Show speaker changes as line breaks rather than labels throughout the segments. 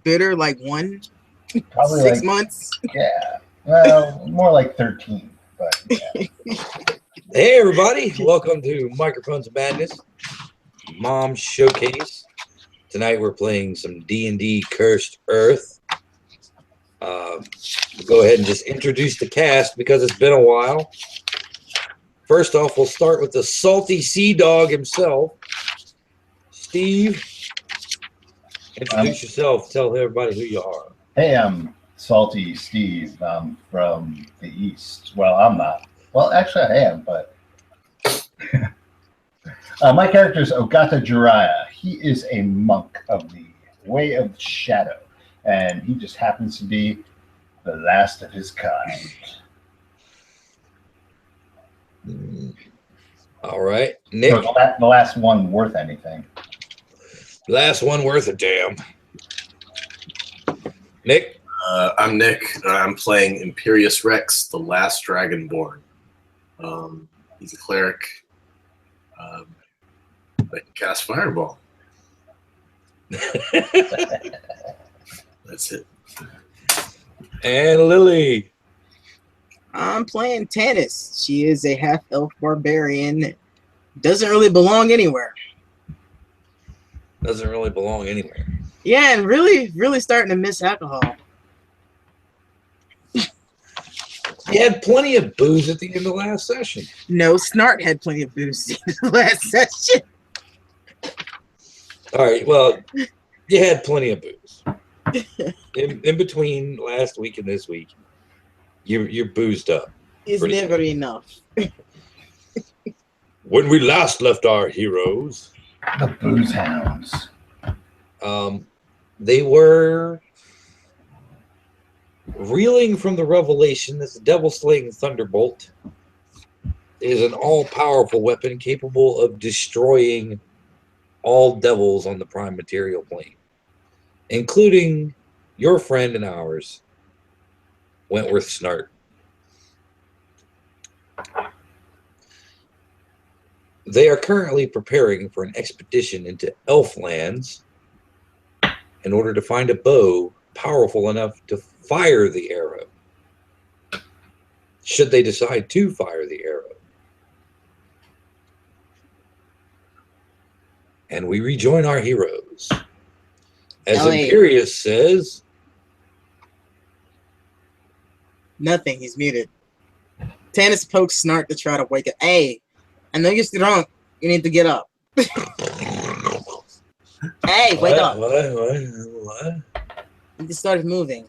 bitter, like
Probably
6
like,
months.
yeah. Well, more like 13, but yeah.
Hey everybody, welcome to Microphones of Madness MoM Showcase. Tonight we're playing some D&D Cursed Earth. We'll go ahead and just introduce the cast because it's been a while. First off, we'll start with the salty sea dog himself, Steve. Introduce yourself. Tell everybody who you are.
Hey, I'm Salty Steve. I'm from the East. Well, I'm not. Well, actually, I am, but my character is Ogata Jiraiya. He is a monk of the Way of the Shadow, and he just happens to be the last of his kind.
All right, Nick.
So the last one worth anything.
Last one worth a damn. Nick.
I'm Nick. I'm playing Imperious Rex, the last Dragonborn. He's a cleric that can cast Fireball. That's it.
And Lily.
I'm playing Tanis. She is a half-elf barbarian. Doesn't really belong anywhere.
Doesn't really belong anywhere.
Yeah, and really starting to miss alcohol.
You had plenty of booze at the end of last session.
No, Snart had plenty of booze in the last session.
All right, well, you had plenty of booze. In between last week and this week, you're boozed up.
It's never enough.
When we last left our heroes,
The Booze Hounds.
they were reeling from the revelation that the Devil-Slaying Thunderbolt is an all-powerful weapon capable of destroying all devils on the prime material plane, including your friend and ours, Wentworth Snart. They are currently preparing for an expedition into elf lands in order to find a bow powerful enough to fire the arrow, should they decide to fire the arrow. And we rejoin our heroes. As Imperious says...
Nothing, he's muted. Tanis pokes Snart to try to wake up. Hey, I know you're drunk. You need to get up. Hey, wake up.
What?
He just started moving.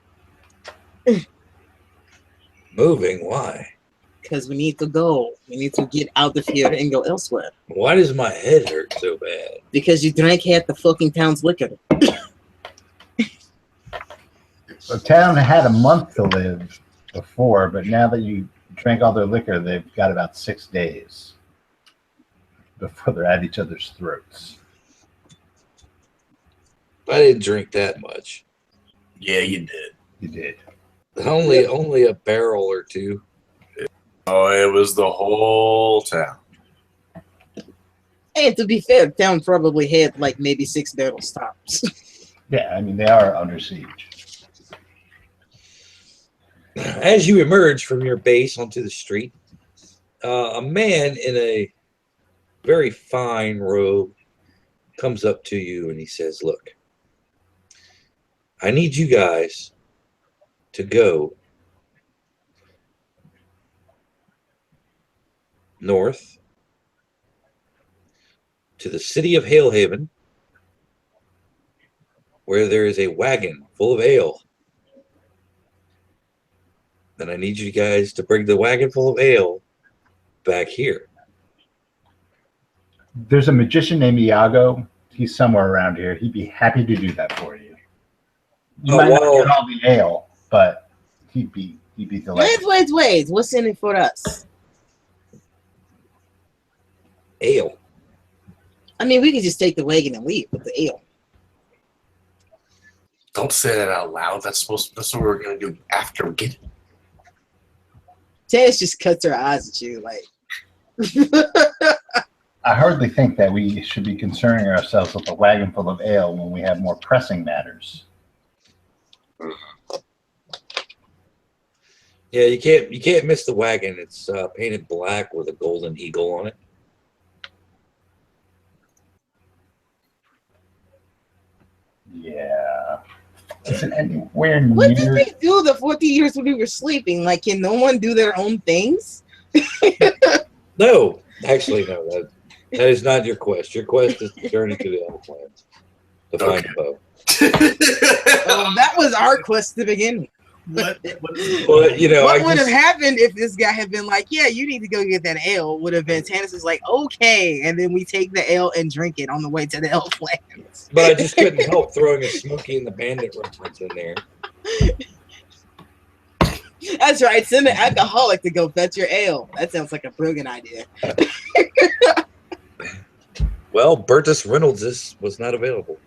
Moving? Why?
Because we need to go. We need to get out of here and go elsewhere.
Why does my head hurt so bad?
Because you drank half the fucking town's liquor.
The town had a month to live before, but now that you drank all their liquor, they've got about 6 days before they're at each other's throats.
I didn't drink that much.
Yeah, you did.
You did.
Only a barrel or two.
Oh, it was the whole town.
And to be fair, the town probably had like maybe 6 barrel stops.
Yeah, I mean, they are under siege.
As you emerge from your base onto the street, a man in a very fine robe comes up to you and he says, "Look, I need you guys to go north to the city of Hailhaven, where there is a wagon full of ale. And I need you guys to bring the wagon full of ale back here."
There's a magician named Iago. He's somewhere around here. He'd be happy to do that for you. You might not get all the ale, but he'd be delighted.
Wait. What's in it for us?
Ale.
I mean, we could just take the wagon and leave with the ale.
Don't say that out loud. That's what we're gonna do after we get it.
Tanis just cuts her eyes at you like.
I hardly think that we should be concerning ourselves with a wagon full of ale when we have more pressing matters.
Yeah, you can't miss the wagon. It's painted black with a golden eagle on it.
Yeah. Isn't anywhere
What did
near.
they do the 40 years when we were sleeping? Like, can no one do their own things?
No, actually, no. That is not your quest. Your quest is to journey to the Elflands to find a bow.
That was our quest to begin with.
Well, you know,
What would have happened if this guy had been like, yeah, you need to go get that ale, would have been Tanis is like, okay, and then we take the ale and drink it on the way to the Elflands.
But I just couldn't help throwing a Smokey and the Bandit reference in there.
That's right, send an alcoholic to go fetch your ale. That sounds like a brilliant idea.
Well, Burtis Reynolds was not available.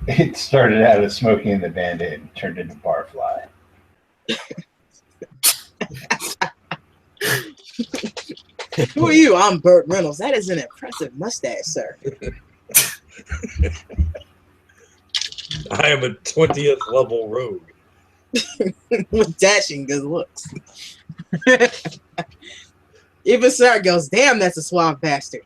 It started out as Smokey and the Bandit and turned into Barfly.
Who are you? I'm Burt Reynolds. That is an impressive mustache, sir.
I am a 20th level rogue.
With dashing good looks. Even Snart goes, damn, that's a suave bastard.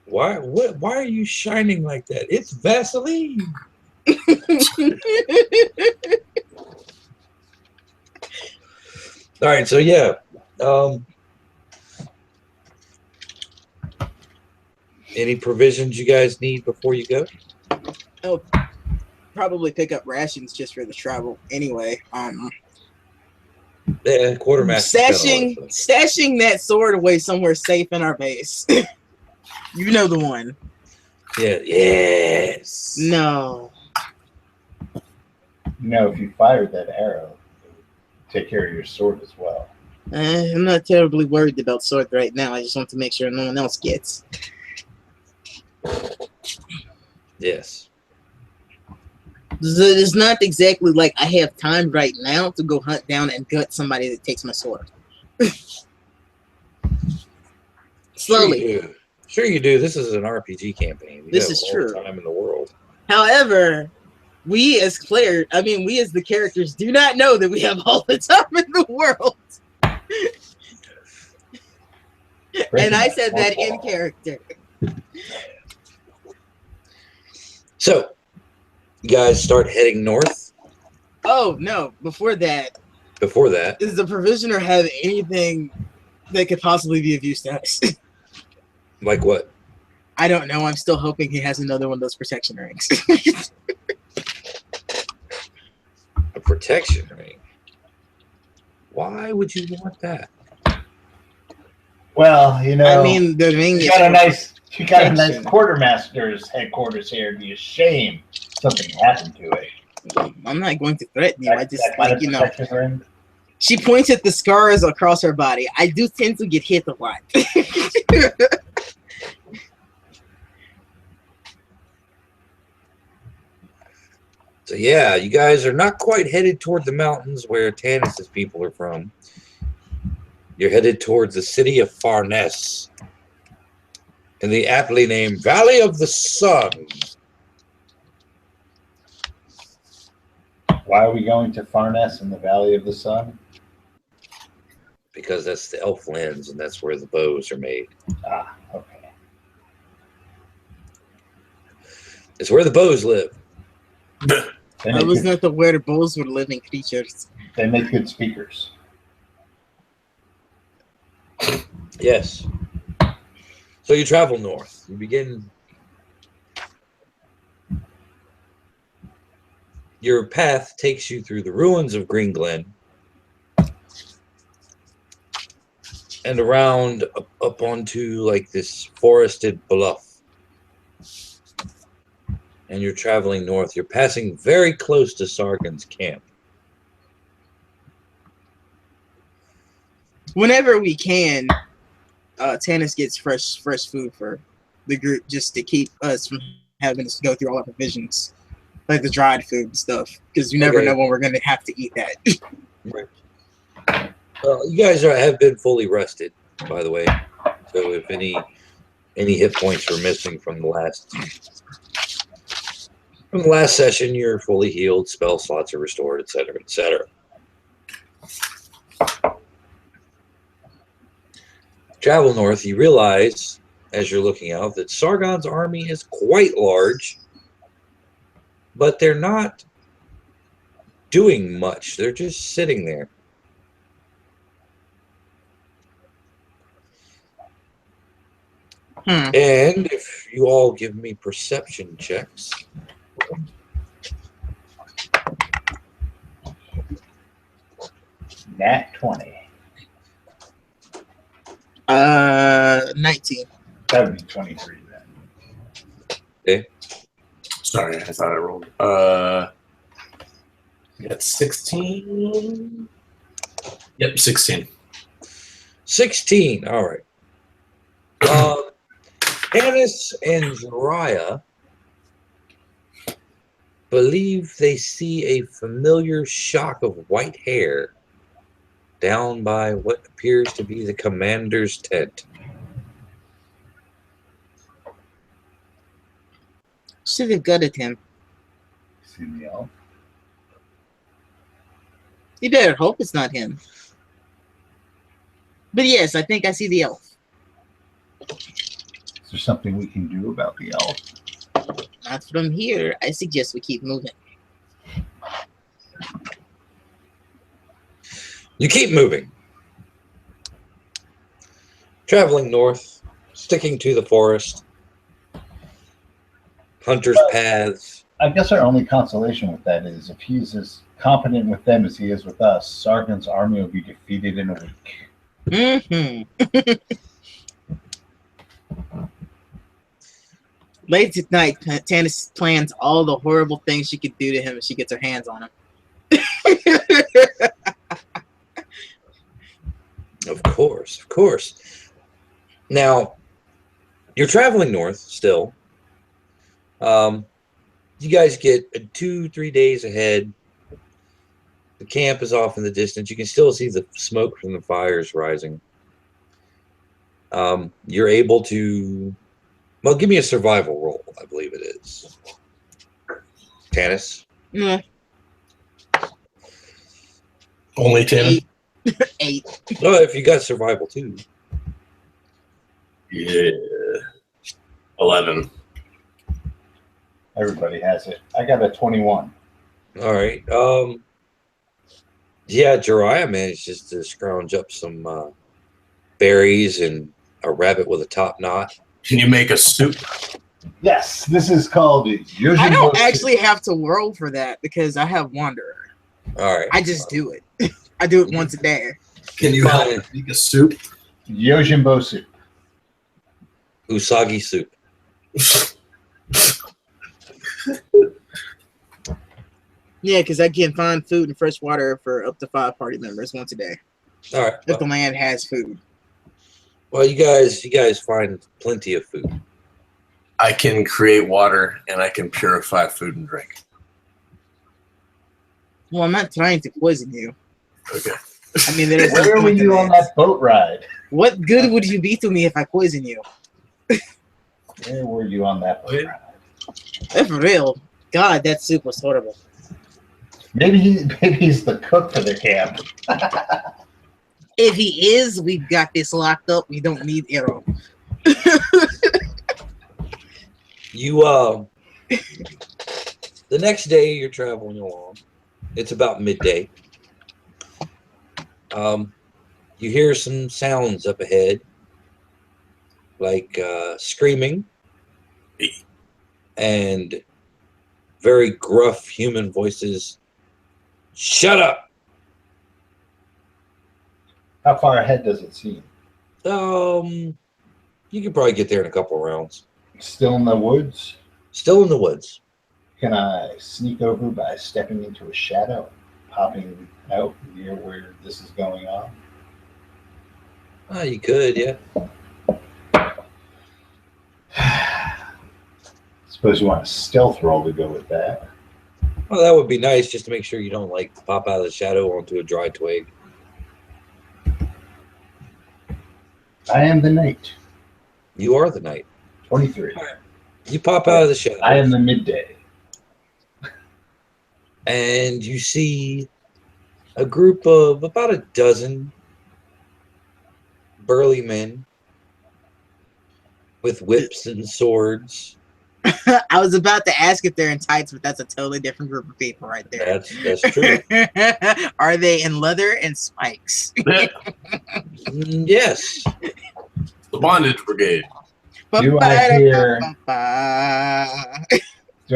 Why are you shining like that? It's Vaseline. All right, so yeah. Any provisions you guys need before you go?
Oh, probably pick up rations just for the travel anyway.
Yeah, quartermaster.
Stashing that sword away somewhere safe in our base. You know the one.
Yeah. Yes.
No.
No, if you fired that arrow, it would take care of your sword as well.
I'm not terribly worried about sword right now. I just want to make sure no one else gets.
Yes.
It's not exactly like I have time right now to go hunt down and gut somebody that takes my sword. Slowly.
Sure you do. This is an RPG campaign.
This is true.
Time in the world.
However, we as the characters do not know that we have all the time in the world. And I said that in character.
So, you guys start heading north?
Oh, no. Before that, does the provisioner have anything that could possibly be of use to us?
Like what?
I don't know. I'm still hoping he has another one of those protection rings.
A protection ring? Why would you want that?
Well, you know,
I mean, the ring
you
is
got a nice quartermaster's headquarters here. It'd be a shame something happened to it.
I'm not going to threaten you. I just,
that ring?
She points at the scars across her body. I do tend to get hit a lot.
So yeah, you guys are not quite headed toward the mountains where Tanis' people are from. You're headed towards the city of Farness in the aptly named Valley of the Sun.
Why are we going to Farness in the Valley of the Sun?
Because that's the Elflands, and that's where the bows are made.
Ah, okay.
It's where the bows live.
I was not aware the bulls were living creatures.
They make good speakers.
Yes. So you travel north. You begin. Your path takes you through the ruins of Green Glen and around up onto like this forested bluff. And you're traveling north. You're passing very close to Sargon's camp.
Whenever we can, Tanis gets fresh food for the group just to keep us from having to go through all our provisions, like the dried food and stuff, because you never know when we're going to have to eat that.
Right. Well, you guys have been fully rested, by the way. So if any any hit points were missing from the last session. You're fully healed, spell slots are restored, etc., etc. Travel north, you realize as you're looking out that Sargon's army is quite large, but they're not doing much. They're just sitting there. And if you all give me perception checks.
Nat 20.
19.
That would be 23 then.
Okay.
Sorry, I thought I rolled. That's 16. Yep, 16.
16. All right. Tanis and Jiraiya believe they see a familiar shock of white hair down by what appears to be the commander's tent.
Should have gutted him.
See the elf?
You better hope it's not him. But yes, I think I see the elf.
Is there something we can do about the elf?
Not from here. I suggest we keep moving.
You keep moving. Traveling north, sticking to the forest, hunter's paths.
I guess our only consolation with that is if he's as competent with them as he is with us, Sargon's army will be defeated in a week.
Late at night, Tanis plans all the horrible things she could do to him if she gets her hands on him.
Of course, of course. Now, you're traveling north still. You guys get 2-3 days ahead. The camp is off in the distance. You can still see the smoke from the fires rising. You're able to... Well, give me a survival roll, I believe it is. Tanis?
Yeah.
Only 10?
8.
Oh, if you got survival too.
Yeah. 11.
Everybody has it. I got a 21.
All right. Yeah, Jiraiya manages to scrounge up some berries and a rabbit with a top knot.
Can you make a soup?
Yes, this is called Yojimbo.
I don't actually have to roll for that because I have Wanderer.
All right.
I just do it. I do it once a day.
Can you help me make a soup?
Yojimbo soup.
Usagi soup.
Yeah, because I can find food and fresh water for up to 5 party members once a day.
All right.
If the land has food.
Well, you guys find plenty of food.
I can create water and I can purify food and drink.
Well, I'm not trying to poison you.
Okay.
I mean, there's
Where were you on that boat ride?
What good would you be to me if I poison you?
Where were you on that boat ride?
For real. God, that soup was horrible.
Maybe he's the cook for the camp.
If he is, we've got this locked up. We don't need Arrow.
You the next day you're traveling along. It's about midday. You hear some sounds up ahead, like screaming and very gruff human voices. Shut up!
How far ahead does it seem?
You can probably get there in a couple of rounds.
Still in the woods?
Still in the woods.
Can I sneak over by stepping into a shadow, popping out near where this is going on?
You could, yeah.
Suppose you want a stealth roll to go with that.
Well, that would be nice, just to make sure you don't like pop out of the shadow onto a dry twig.
I am the knight.
You are the night.
23.
You pop out of the shadows.
I am the midday.
And you see a group of about a dozen burly men with whips and swords.
I was about to ask if they're in tights, but that's a totally different group of people right there.
That's true.
Are they in leather and spikes?
Yes.
The Bondage Brigade.
Do I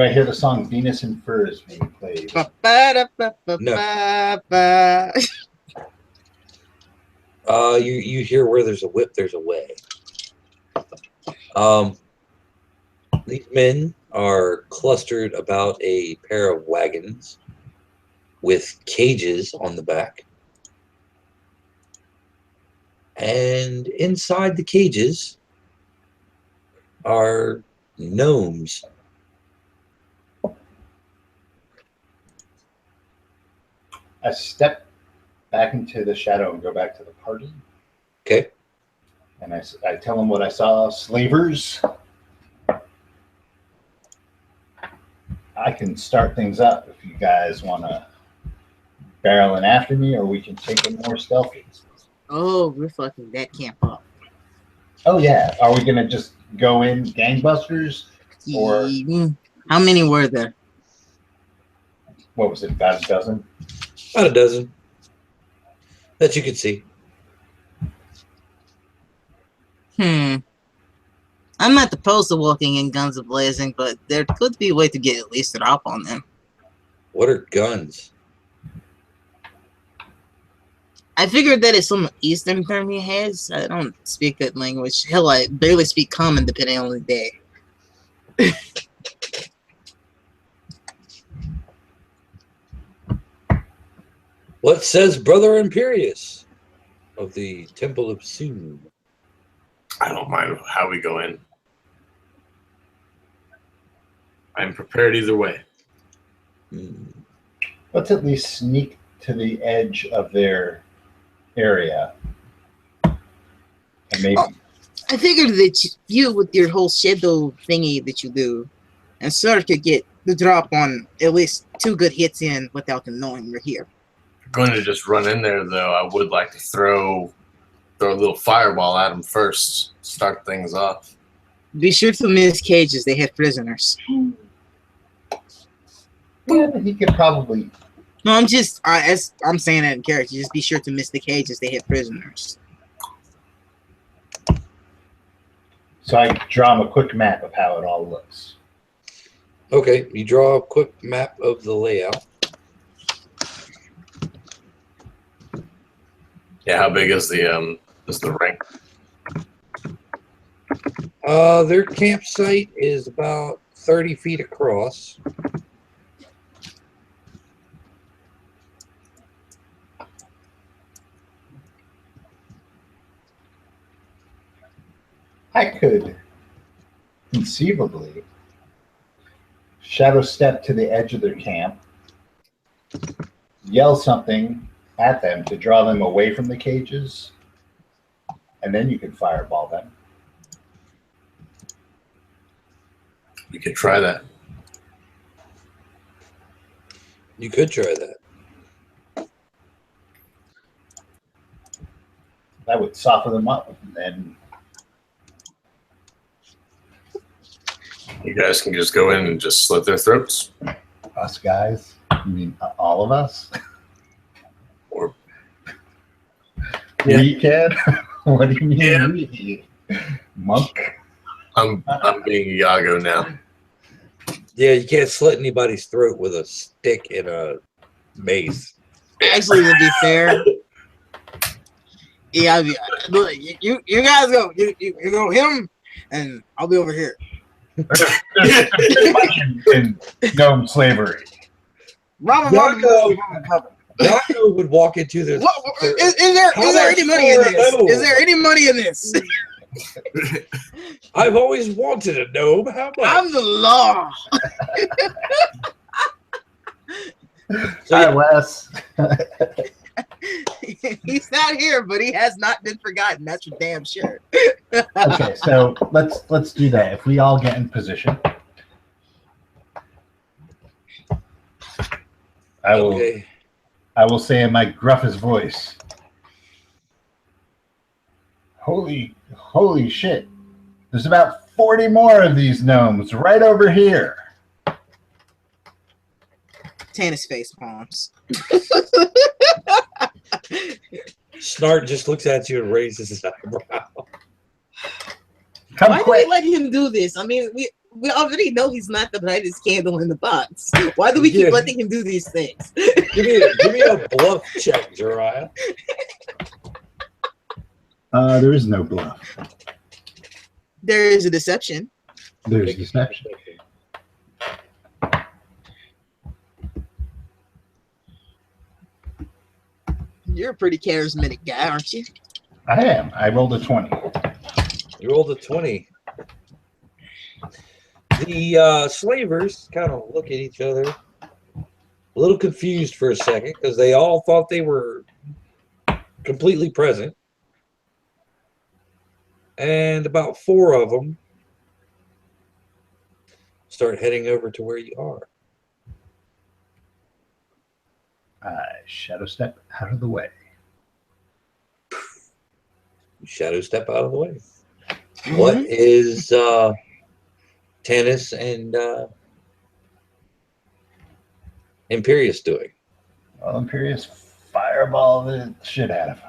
hear the song Venus in Furs being played?
You hear where there's a whip, there's a way. These men are clustered about a pair of wagons with cages on the back. And inside the cages are gnomes.
I step back into the shadow and go back to the party.
Okay.
And I tell them what I saw. Slavers. I can start things up if you guys want to barrel in after me, or we can take it more stealthy.
Oh, we're fucking that camp up.
Oh, yeah. Are we going to just go in gangbusters? Or
how many were there?
What was it, about a dozen?
About a dozen that you could see.
I'm not opposed to walking in guns a-blazing, but there could be a way to get at least a drop on them.
What are guns?
I figured that it's some Eastern term he has. I don't speak that language. Hell, I barely speak common depending on the day.
What says Brother Imperious of the Temple of Soon?
I don't mind how we go in. I'm prepared either way.
Let's at least sneak to the edge of their area. And maybe.
Oh, I figured that you, with your whole shadow thingy that you do, and Snart could get the drop on at least 2 good hits in without them knowing we're here.
If you're going to just run in there, though, I would like to throw a little fireball at them first. Start things off.
Be sure to miss cages. They have prisoners.
Yeah, but he could probably.
No, I'm just. I'm saying that in character. Just be sure to miss the cages. They have prisoners.
So I draw him a quick map of how it all looks.
Okay, you draw a quick map of the layout.
Yeah, how big is the ring?
Their campsite is about 30 feet across.
I could conceivably shadow step to the edge of their camp, yell something at them to draw them away from the cages, and then you can fireball them.
We could try that.
You could try that.
That would soften them up, and then
you guys can just go in and just slit their throats.
us guys. You mean all of us?
Or
we can? What do you mean?
Yeah.
We? Monk?
I'm being Iago now.
Yeah, you can't slit anybody's throat with a stick and a mace.
Actually, to be fair, yeah, look, you guys go. You go him, and I'll be over here.
in gnome slavery.
Yago would walk into this.
Is there any money in this? Is there any money in this?
I've always wanted a gnome. How much?
I'm the law.
So
Hi, Wes.
He's not here, but he has not been forgotten. That's for damn sure.
Okay, so let's do that. If we all get in position, I will say in my gruffest voice, holy shit. There's about 40 more of these gnomes right over here.
Tanis face palms.
Snart just looks at you and raises his eyebrow.
Come
Why
quick.
do we let him do this? I mean, we already know he's not the brightest candle in the box. Why do we keep letting him do these things?
Give me a bluff check, Jiraiya.
There is no bluff.
There is a deception.
There's deception.
You're a pretty charismatic guy, aren't you?
I am. I rolled a 20.
You rolled a 20. The slavers kind of look at each other, a little confused for a second, because they all thought they were completely present. And about 4 of them start heading over to where you are.
I shadow step out of the way.
You shadow step out of the way. What is Tanis and Imperious doing?
Well, Imperious fireball the shit out of him.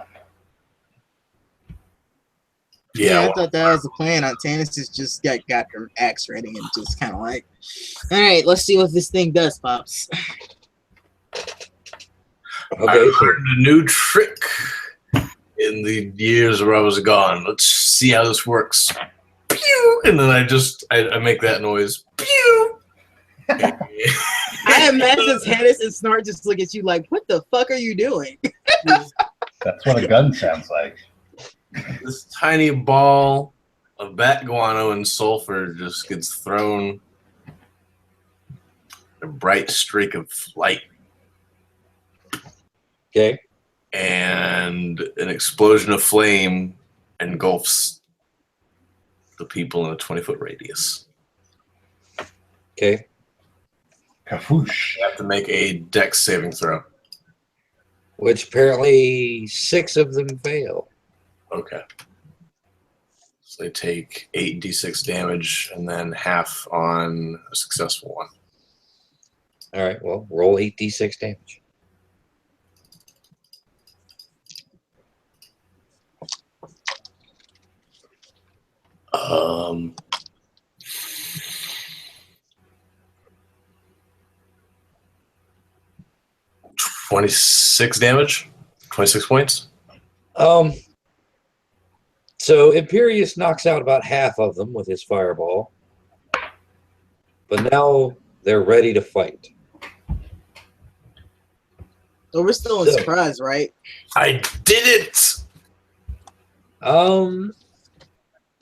Yeah, I thought that was the plan. Tanis just got her axe ready and just kind of like, all right, let's see what this thing does, pops.
Okay,
I learned a new trick in the years where I was gone. Let's see how this works. Pew! And then I make that noise. Pew!
I imagine Tanis and Snart just look at you like, what the fuck are you doing?
That's what a gun sounds like.
This tiny ball of bat guano and sulfur just gets thrown. A bright streak of light.
Okay.
And an explosion of flame engulfs the people in a 20-foot radius.
Okay.
Kafoosh.
You have to make a dex saving throw.
Which apparently 6 of them fail.
Okay. So they take 8d6 damage and then half on a successful one.
All right, well, roll 8d6 damage.
Um, 26 damage, 26 points.
So Imperious knocks out about half of them with his fireball, but now they're ready to fight.
So we're still in surprise, right?
I did it.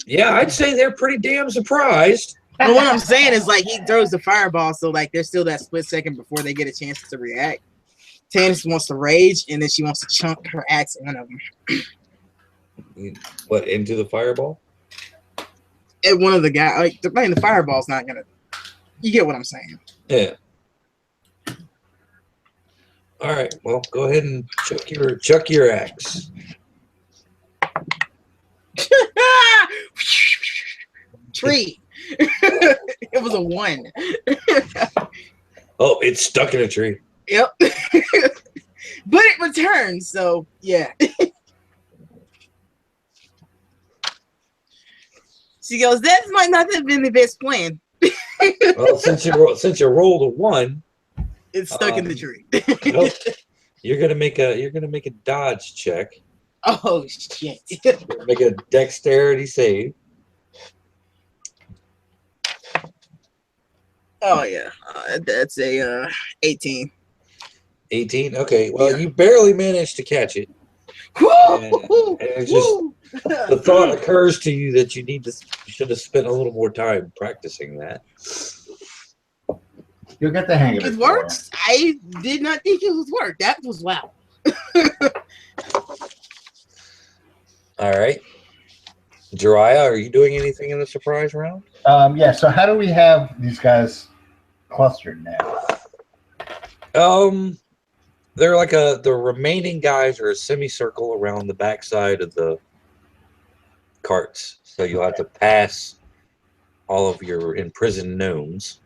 Yeah, I'd say they're pretty damn surprised.
But what I'm saying is, like, he throws the fireball, so like there's still that split second before they get a chance to react. Tanis wants to rage, and then she wants to chunk her axe in one of them.
What, into the fireball?
And one of the guys, like, the fireball's not gonna. You get what I'm saying?
Yeah. All right. Well, go ahead and chuck your axe.
Tree. It was a 1.
Oh, it's stuck in a tree.
Yep. But it returns, so yeah. She goes, that might not have been the best plan.
Well, since you rolled a 1,
It's stuck in the tree.
Nope. You're gonna make a dodge check.
Oh shit.
Make a dexterity save.
Oh yeah. That's a 18.
18. Okay. Well,
Yeah.
you barely managed to catch it. And it's just the thought occurs to you that you should have spent a little more time practicing that.
You'll get the hang of it.
It works. I did not think it would work. That was wow.
All right. Jiraiya, are you doing anything in the surprise round?
Yeah, so how do we have these guys clustered now?
They're like the remaining guys are a semicircle around the backside of the carts. So you'll have to pass all of your imprisoned gnomes.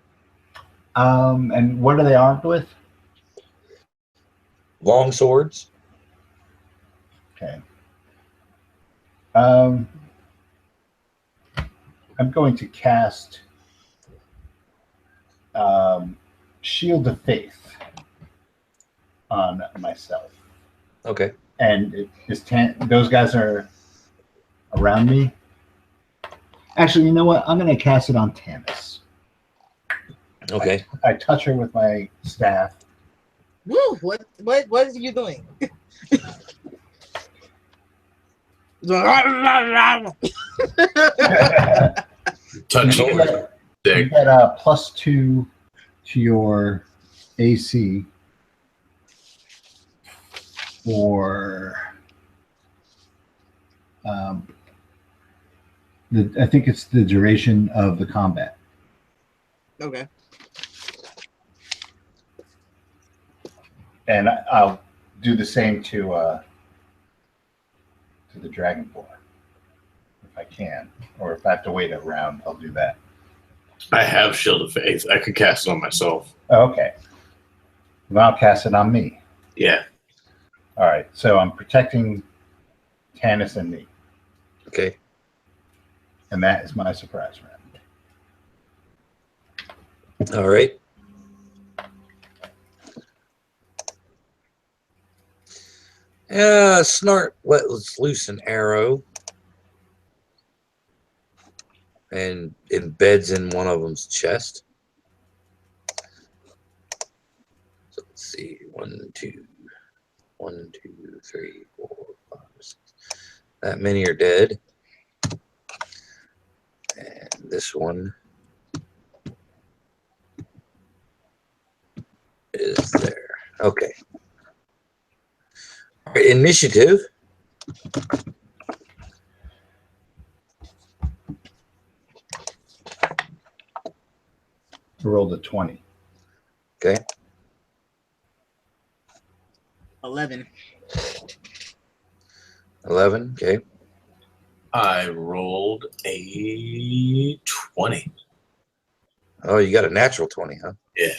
And what are they armed with?
Long swords.
Okay. I'm going to cast Shield of Faith on myself.
Okay.
And those guys are around me. Actually, you know what? I'm going to cast it on Tanis.
Okay.
I touch her with my staff.
Woo! What are you doing?
Touching her
You
dick.
get a +2 to your AC for I think it's the duration of the combat.
Okay.
And I'll do the same to the Dragonborn if I can, or if I have to wait a round, I'll do that.
I have Shield of Faith. I could cast it on myself.
Okay. Then I'll cast it on me.
Yeah.
All right. So I'm protecting Tanis and me,
Okay.
and that is my surprise round.
All right. Snart lets loose an arrow and embeds in one of them's chest. So let's see. 1, 2, 1, 2, 3, 4, 5, 6. That many are dead. And this one is there. Okay. All right, initiative.
I rolled a 20.
Okay.
11.
11. Okay.
I rolled a 20.
Oh, you got a natural 20, huh?
Yeah.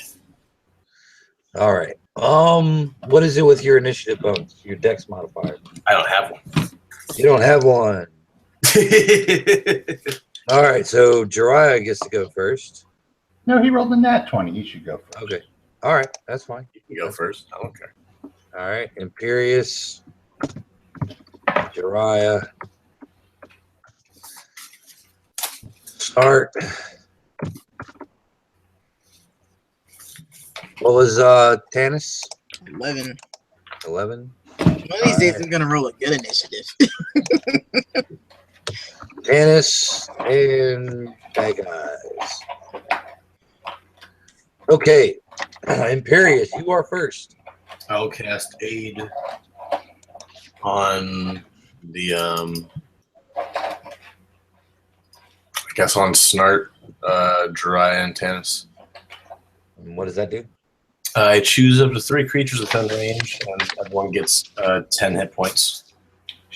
All right. What is it with your initiative bonus? Your dex modifier?
I don't have one.
You don't have one. All right, so Jiraiya gets to go first.
No, he rolled a nat 20. He should go first.
Okay. All right, that's fine.
You can go first. I don't care.
All right, Imperious, Jiraiya, Snart. What was Tanis?
11.
11.
One of these days, I'm gonna roll a good initiative.
Tanis and bad guys. Okay, Imperious, you are first.
I'll cast Aid on the I guess on Snart, Jiraiya, and Tanis.
And what does that do?
I choose up to 3 creatures within range, and everyone gets 10 hit points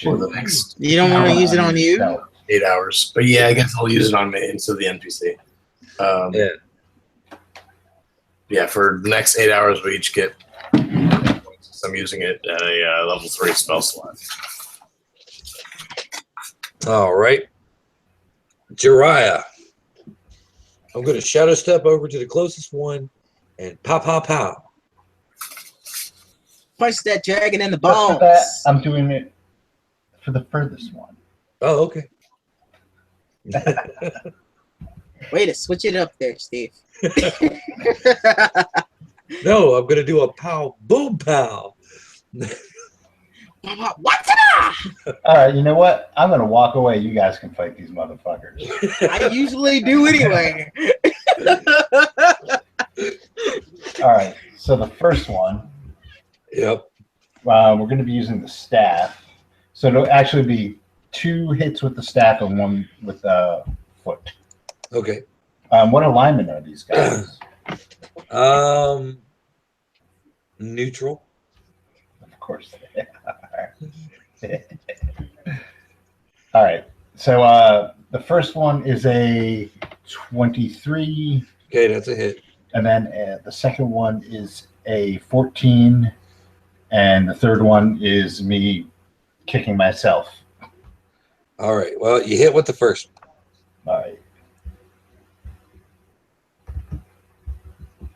for the next
You don't want to use it on you?
No.
8 hours. But yeah, I guess I'll use it on me instead of the NPC.
Yeah.
Yeah, for the next 8 hours, we each get 10 points. I'm using it at a level 3 spell slot.
All right. Jiraiya. I'm going to shadow step over to the closest one and pow, pow, pow.
Punch that dragon in the
But for
balls.
that, I'm doing it for the furthest one.
Oh, okay.
Way to switch it up there, Steve.
No, I'm going to do a pow, boom, pow.
What's
All right, you know what? I'm going to walk away. You guys can fight these motherfuckers.
I usually do anyway.
All right, so the first one,
Yep.
we're going to be using the staff. So it'll actually be 2 hits with the staff and 1 with the foot.
Okay.
What alignment are these guys?
Neutral.
Of course they are. All right. So the first one is a 23.
Okay, that's a hit.
And then the second one is a 14. And the third one is me kicking myself.
All right. Well, you hit with the first one.
All right.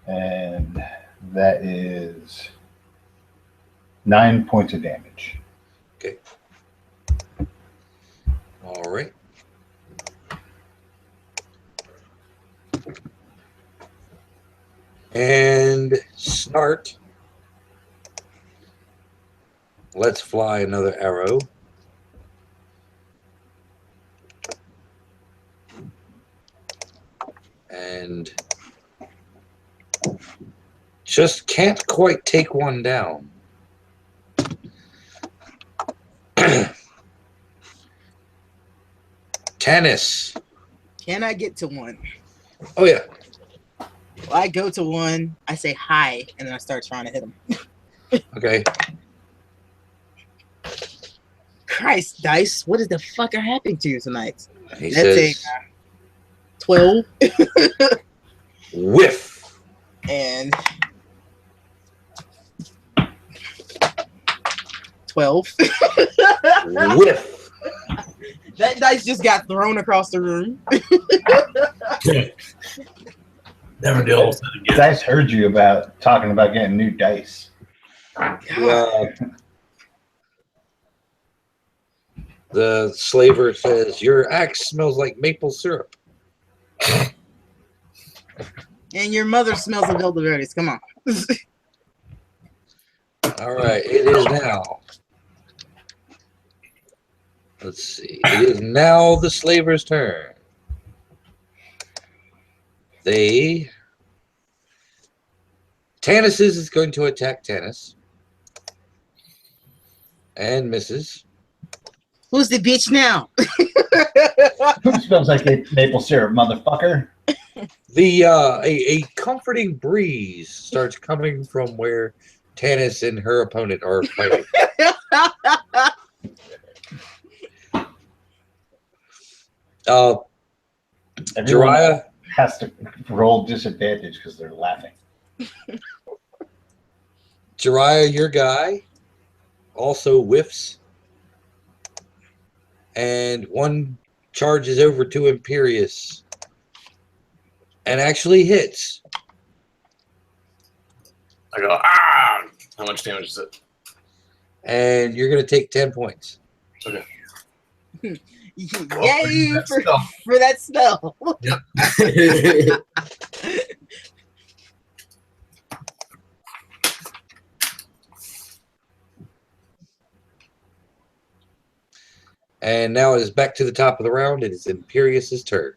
And that is 9 points of damage.
Okay. All right. And Snart. Let's fly another arrow. And just can't quite take one down. Tanis.
Can I get to one?
Oh, yeah.
Well, I go to one, I say hi, and then I start trying to hit him.
Okay.
Christ, Dice, what is the fuck are happening to you tonight?
He
That's
says,
a 12
whiff.
and 12.
Whiff.
That dice just got thrown across the room.
Never deal with it again.
Dice heard you about talking about getting new dice.
The slaver says, your axe smells like maple syrup.
And your mother smells of elderberries. Come on.
All right. It is now. Let's see. It is now the slaver's turn. Tanis is going to attack Tanis. And misses.
Who's the bitch now?
Who smells like maple syrup, motherfucker?
A comforting breeze starts coming from where Tanis and her opponent are fighting. Jiraiya
has to roll disadvantage because they're laughing.
Jiraiya, your guy, also whiffs. And one charges over to Imperious. And actually hits.
I go, ah! How much damage is it?
And you're going to take 10 points.
Okay.
Yay for that spell.
Yep.
And now it is back to the top of the round. It is Imperious's turn.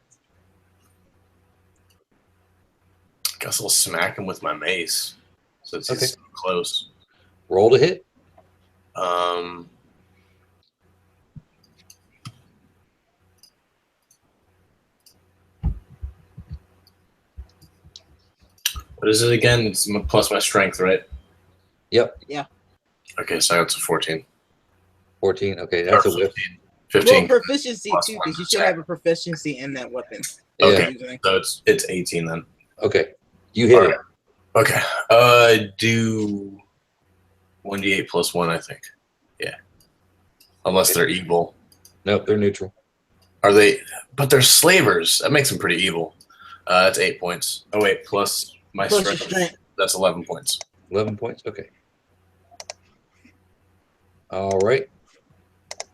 Guess I'll smack him with my mace. So it's
Okay.
close.
Roll to hit.
What is it again? It's plus my strength, right?
Yep.
Yeah.
Okay, so that's a 14.
14. Okay, that's
Or
a whiff.
15.
Well, proficiency
Plus
too,
one
because you should
attack.
have a proficiency in that weapon.
Okay,
Using.
so it's 18 then.
Okay. You hit it.
Okay. Do 1d8 plus 1, I think. Yeah. Unless they're evil.
Nope, they're neutral.
Are they? But they're slavers. That makes them pretty evil. That's 8 points. Oh, wait, plus my
Plus your
strength.
strength.
That's 11 points.
11 points? Okay. All right.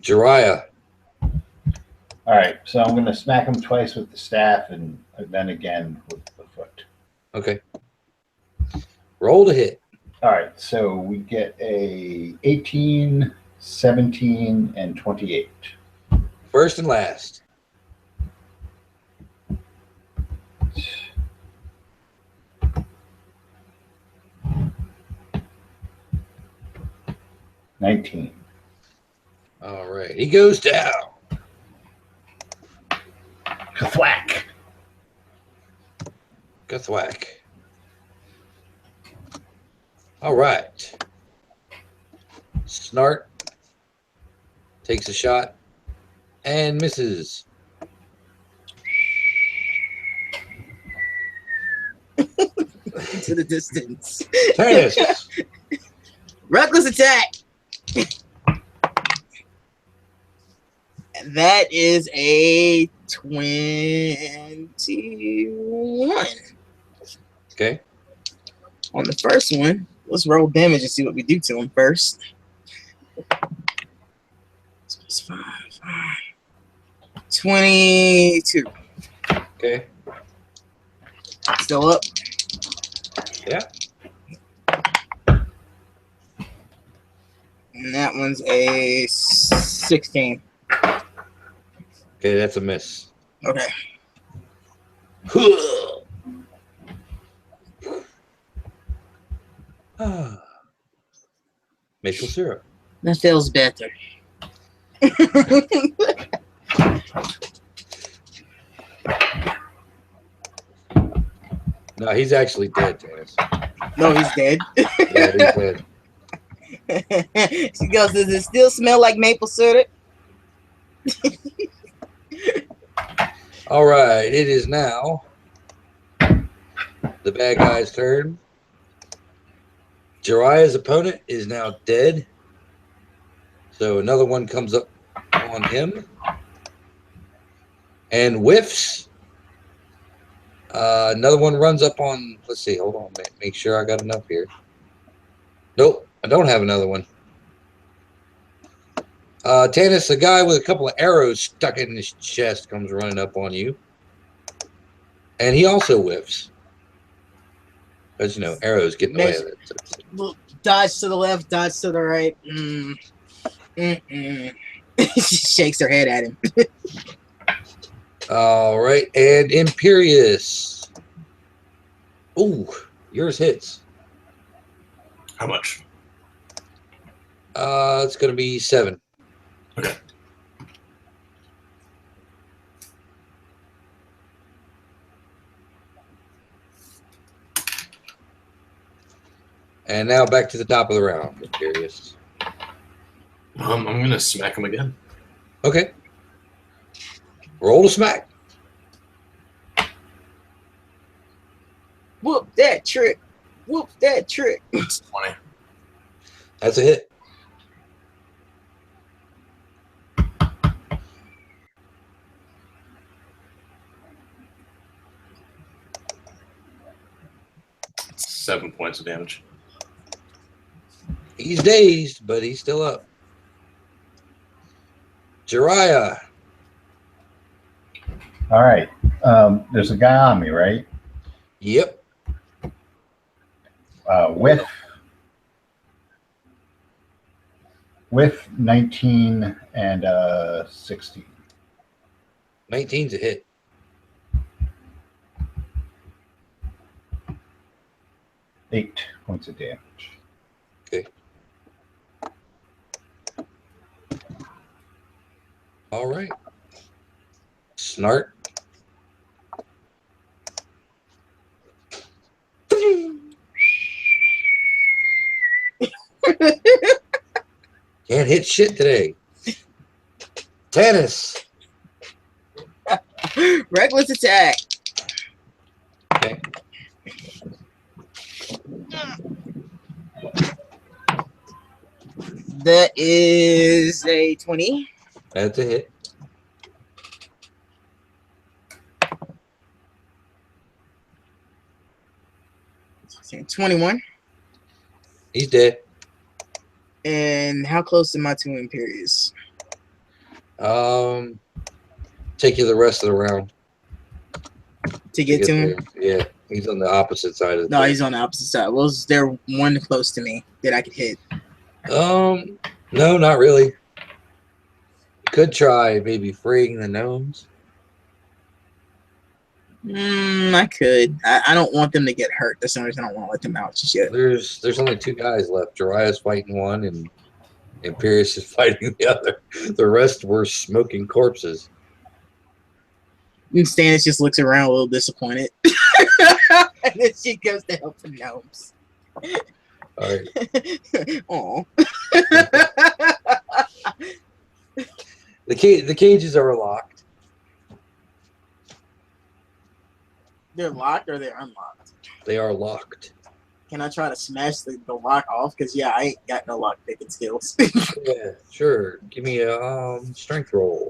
Jiraiya.
All right, so I'm going to smack him twice with the staff and then again with the foot.
Okay. Roll to hit.
All right, so we get a 18, 17, and 28.
First and last. $19. All right. He goes down. Good thwack. All right. Snart takes a shot and misses.
To the distance.
Tanis.
Reckless attack. That is a 21.
Okay.
On the first one, let's roll damage and see what we do to him first. So it's 5. 22.
Okay.
Still up.
Yeah.
And that one's a 16.
Okay, that's a miss.
Okay.
Maple syrup.
That feels better.
No, he's actually dead, Tanis.
No, he's dead.
Yeah, he's dead.
She goes, does it still smell like maple syrup?
All right, it is now the bad guy's turn. Jiraiya's opponent is now dead. So another one comes up on him and whiffs. Another one runs up on, let's see, hold on, make sure I got enough here. Nope, I don't have another one. Tanis, the guy with a couple of arrows stuck in his chest, comes running up on you. And he also whiffs. Because, you know, arrows get in the way of it. So.
Dodge to the left, dodge to the right. She shakes her head at him.
All right, and Imperious. Ooh, yours hits.
How much?
It's going to be 7.
Okay.
And now back to the top of the round, Imperious.
I'm going to smack him again.
Okay. Roll to smack.
Whoop that trick. Whoop that trick.
It's 20.
That's a hit.
It's 7 points of damage.
He's dazed, but he's still up. Jiraiya.
All right. There's a guy on me, right?
Yep.
With 19 and 16.
19's a hit.
Eight points of damage.
Okay. All right. Snart. Can't hit shit today. Tanis.
Reckless attack.
Okay.
That is a 20.
That's a hit.
Okay, 21.
He's dead.
And how close am I to Imperious?
Take you the rest of the round.
To get to him?
there. Yeah, he's on the opposite side of the
No, he's on the opposite side. Well, is there one close to me that I could hit?
No, not really. Could try maybe freeing the gnomes.
I could. I don't want them to get hurt. That's the only reason I don't want to let them out just yet.
There's only 2 guys left. Jiraiya's fighting one, and Imperious is fighting the other. The rest were smoking corpses.
And Stannis just looks around a little disappointed. then she goes to help the gnomes.
All right.
Aw.
The cages are locked.
They're locked or they're unlocked?
They are locked.
Can I try to smash the lock off? Because, yeah, I ain't got no lock picking skills.
Yeah, sure. Give me a strength roll.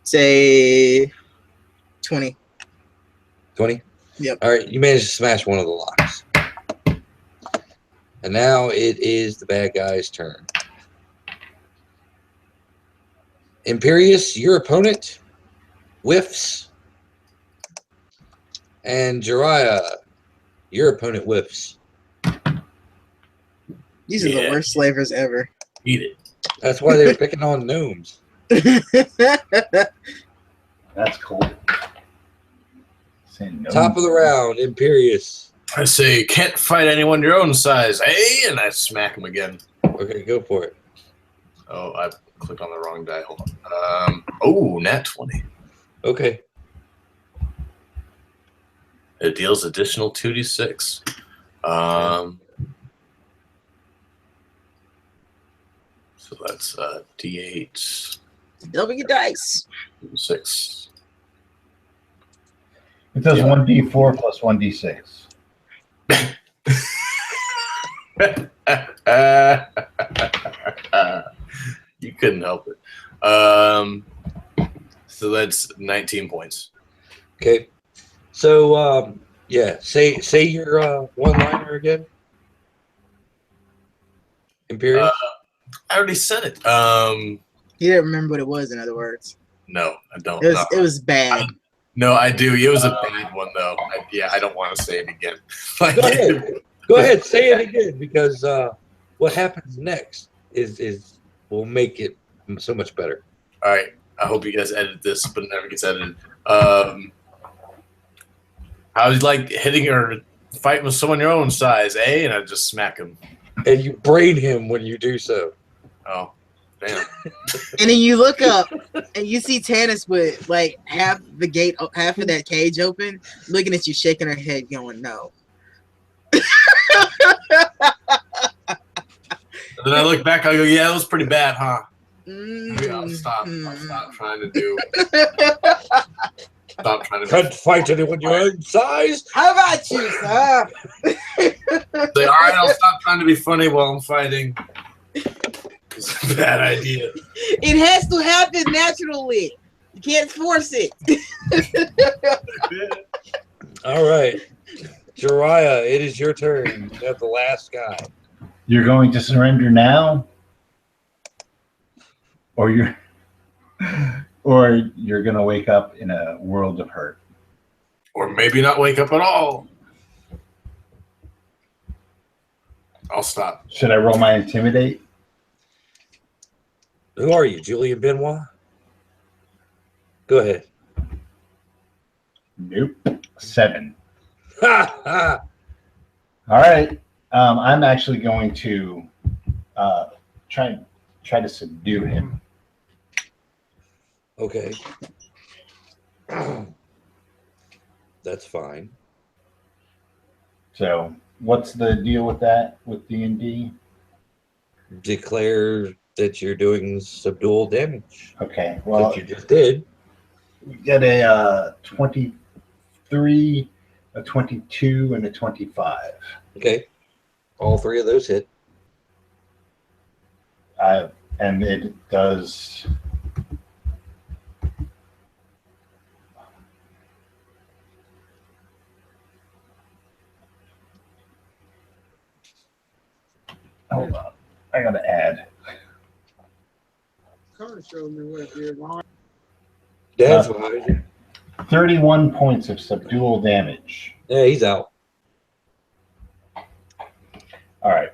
Say 20.
20?
Yep.
All right, you managed to smash one of the locks. And now it is the bad guy's turn. Imperious, your opponent whiffs. And Jiraiya, your opponent whiffs.
These are the worst slavers ever.
Eat it.
That's why they were picking on gnomes.
That's cool.
Top of the round, Imperious.
I say, can't fight anyone your own size, eh? And I smack him again.
Okay, go for it.
Oh, I clicked on the wrong die. Hold on. Oh, nat 20.
Okay.
It deals additional 2d6. So that's d8.
Double your dice.
6.
It does 1d4 plus 1d6.
You couldn't help it. So that's 19 points.
Okay. So, yeah, say your one-liner again. Imperious?
I already said it.
You didn't remember what it was, in other words.
No, I don't.
It was bad.
No, I do. It was a bad one, though. I don't want to say it again.
Go ahead, say it again, because what happens next is will make it so much better.
All right. I hope you guys edit this, but it never gets edited. I was like hitting or fighting with someone your own size, eh? And I just smack him.
And you brain him when you do so.
Oh, damn.
And then you look up and you see Tanis with like half of that cage open, looking at you, shaking her head, going, "No."
And then I look back, I go, "Yeah, that was pretty bad, huh?" Maybe I'll stop trying to do. Stop trying to.
Can't fight anyone your own size.
How about you, sir?
Say, all right, I'll stop trying to be funny while I'm fighting. It's a bad idea.
It has to happen naturally. You can't force it.
All right. Jiraiya, it is your turn. You have the last guy.
You're going to surrender now? Or you're going to wake up in a world of hurt?
Or maybe not wake up at all. I'll stop.
Should I roll my intimidate?
Who are you, Julian Benoit? Go ahead.
Nope. 7.
Ha ha.
All right. I'm actually going to try to subdue him.
Okay. That's fine.
So, what's the deal with that with D&D?
Declare that you're doing subdual damage.
Okay. Well,
that you just did.
We get a 23, a 22, and a 25.
Okay. All three of those hit.
And it does. Hold on. I gotta add.
That's fine.
31 points of subdual damage.
Yeah, he's out.
All right.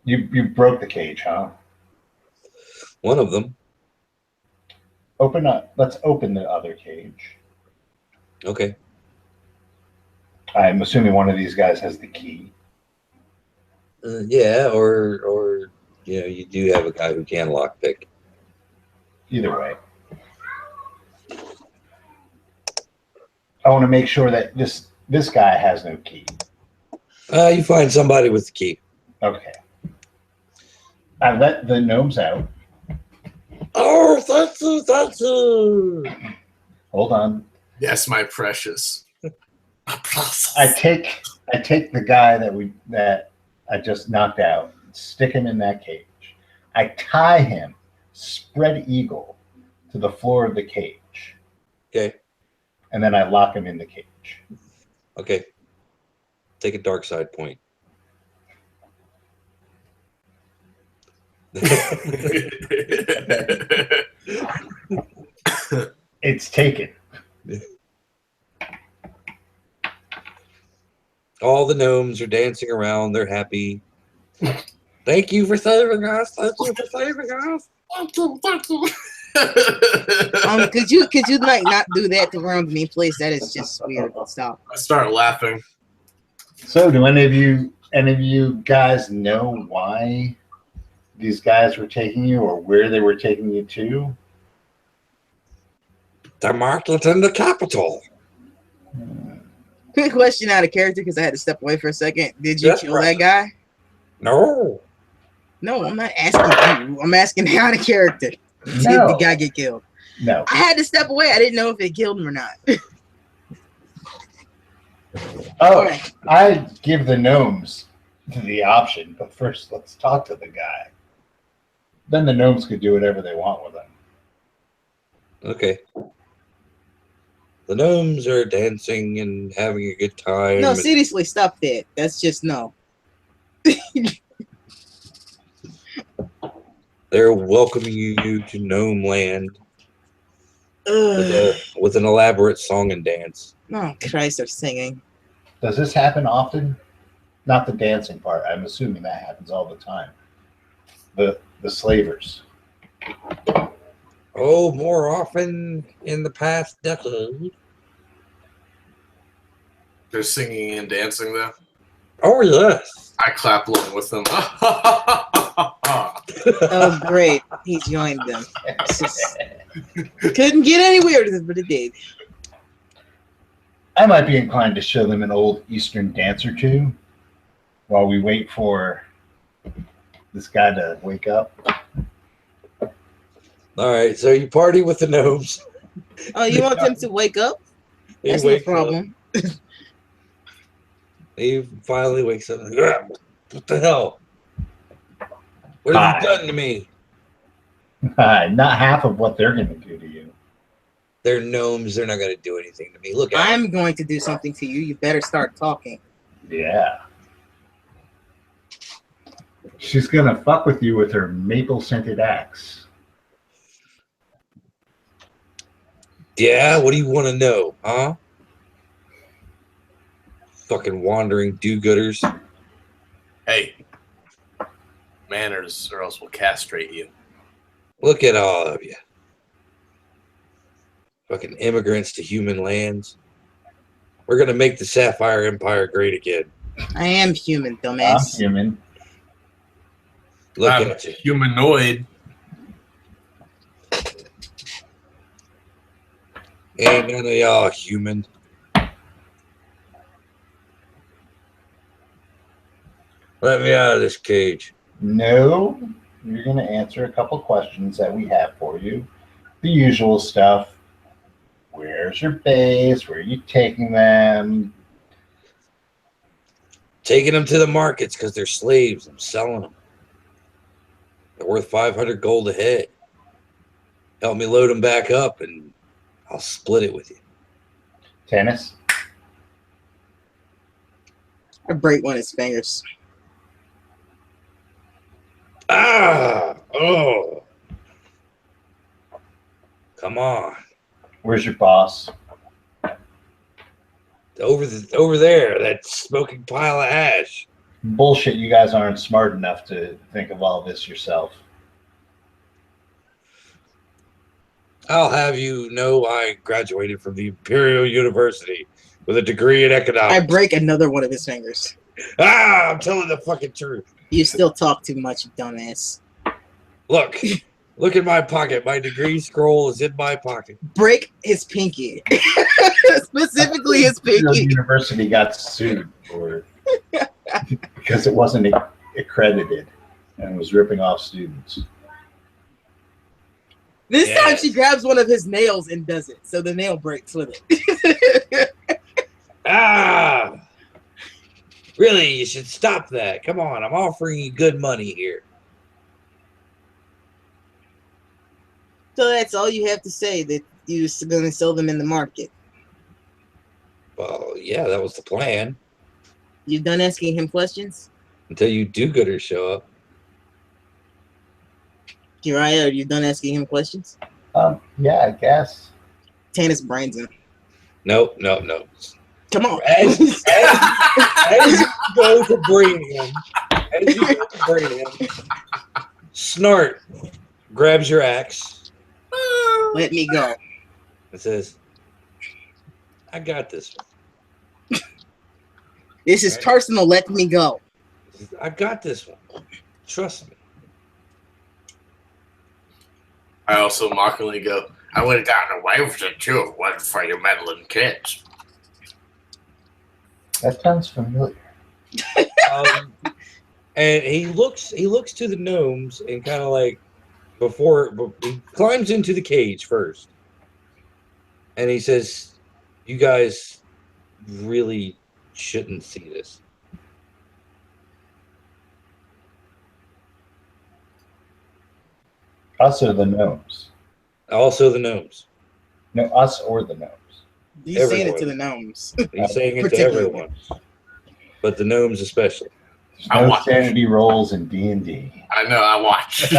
You broke the cage, huh?
One of them.
Open up. Let's open the other cage.
Okay.
I'm assuming one of these guys has the key.
Yeah, or you do have a guy who can lockpick.
Either way. want to make sure that this guy has no key.
You find somebody with the key.
Okay. I let the gnomes out.
Oh, thank you.
Hold on.
Yes, my precious.
I take the guy that I just knocked out, stick him in that cage. I tie him, spread eagle, to the floor of the cage.
Okay.
And then I lock him in the cage.
Okay. Take a dark side point.
It's taken.
All the gnomes are dancing around. They're happy. Thank you for saving us. Thank you for saving us.
Thank you.
Could you like not do that around me, please? That is just weird. Stop.
I start laughing.
So, do any of you guys know why these guys were taking you, or where they were taking you to?
The market in the capital.
Quick question out of character because I had to step away for a second. Did you kill that guy?
No.
No, I'm not asking you. I'm asking out of character. Did the guy get killed?
No.
I had to step away. I didn't know if it killed him or not.
Oh, I give the gnomes the option, but first let's talk to the guy. Then the gnomes could do whatever they want with him.
Okay. The gnomes are dancing and having a good time.
No, seriously, stop that. That's just no.
They're welcoming you to Gnome Land with an elaborate song and dance.
Oh, Christ, they're singing.
Does this happen often? Not the dancing part. I'm assuming that happens all the time. The slavers.
Oh, more often in the past decade.
They're singing and dancing though.
Oh, yes.
I clap along with them.
Oh, great. He joined them. Couldn't get any weirder, but it did.
I might be inclined to show them an old Eastern dance or two while we wait for this guy to wake up.
All right, so you party with the gnomes.
Oh, you want them to wake up? That's no problem.
He finally wakes up. What the hell? What have you done to me?
Not half of what they're going to do to you.
They're gnomes. They're not going to do anything to me. Look at
I'm going to do something to you. You better start talking.
Yeah. She's going to fuck with you with her maple-scented axe.
Yeah? What do you want to know, huh? Fucking wandering do-gooders.
Hey. Manners, or else we'll castrate you.
Look at all of you. Fucking immigrants to human lands. We're going to make the Sapphire Empire great again.
I am human, dumbass.
I'm human.
Look
I'm
at you.
humanoid.
Ain't none of y'all human. Let me out of this cage.
No, you're going to answer a couple questions that we have for you. The usual stuff. Where's your base? Where are you taking them?
Taking them to the markets because they're slaves. I'm selling them. They're worth 500 gold a head. Help me load them back up and I'll split it with you.
Tanis?
I break one of his fingers.
Ah! Oh! Come on.
Where's your boss?
Over there, that smoking pile of ash.
Bullshit, you guys aren't smart enough to think of all this yourself.
I'll have you know I graduated from the Imperial University with a degree in economics.
I break another one of his fingers.
Ah! I'm telling the fucking truth.
You still talk too much, you dumbass.
Look, Look in my pocket. My degree scroll is in my pocket.
Break his pinky. Specifically his
The
pinky.
university got sued for it because it wasn't accredited and was ripping off students.
This time
Yes.
she grabs one of his nails and does it. So the nail breaks with it.
Ah! Really, you should stop that. Come on, I'm offering you good money here.
So that's all you have to say, that you're going to sell them in the market.
Well, yeah, that was the plan.
You done asking him questions?
Until you do-gooders show up.
Jiraiya, are you done asking him questions?
Yeah, I guess.
Tanis brains him.
No.
Come on.
As you go to bring him, Snart grabs your axe
Let me go.
and says, I got this one.
This is personal. Let me go.
I got this one. Trust me.
I also mockingly go, I would have gotten away with it too if it wasn't for your meddling kids.
That sounds familiar.
And he looks to the gnomes and kind of like he climbs into the cage first. And he says, you guys really shouldn't see this.
Us or the gnomes?
Also the gnomes.
No, us or the gnomes.
He's saying it
Everyone.
to the gnomes.
He's saying it to
Particularly.
everyone. But the gnomes especially.
There's
I
no
watch.
sanity rolls in D&D.
I know, I watch.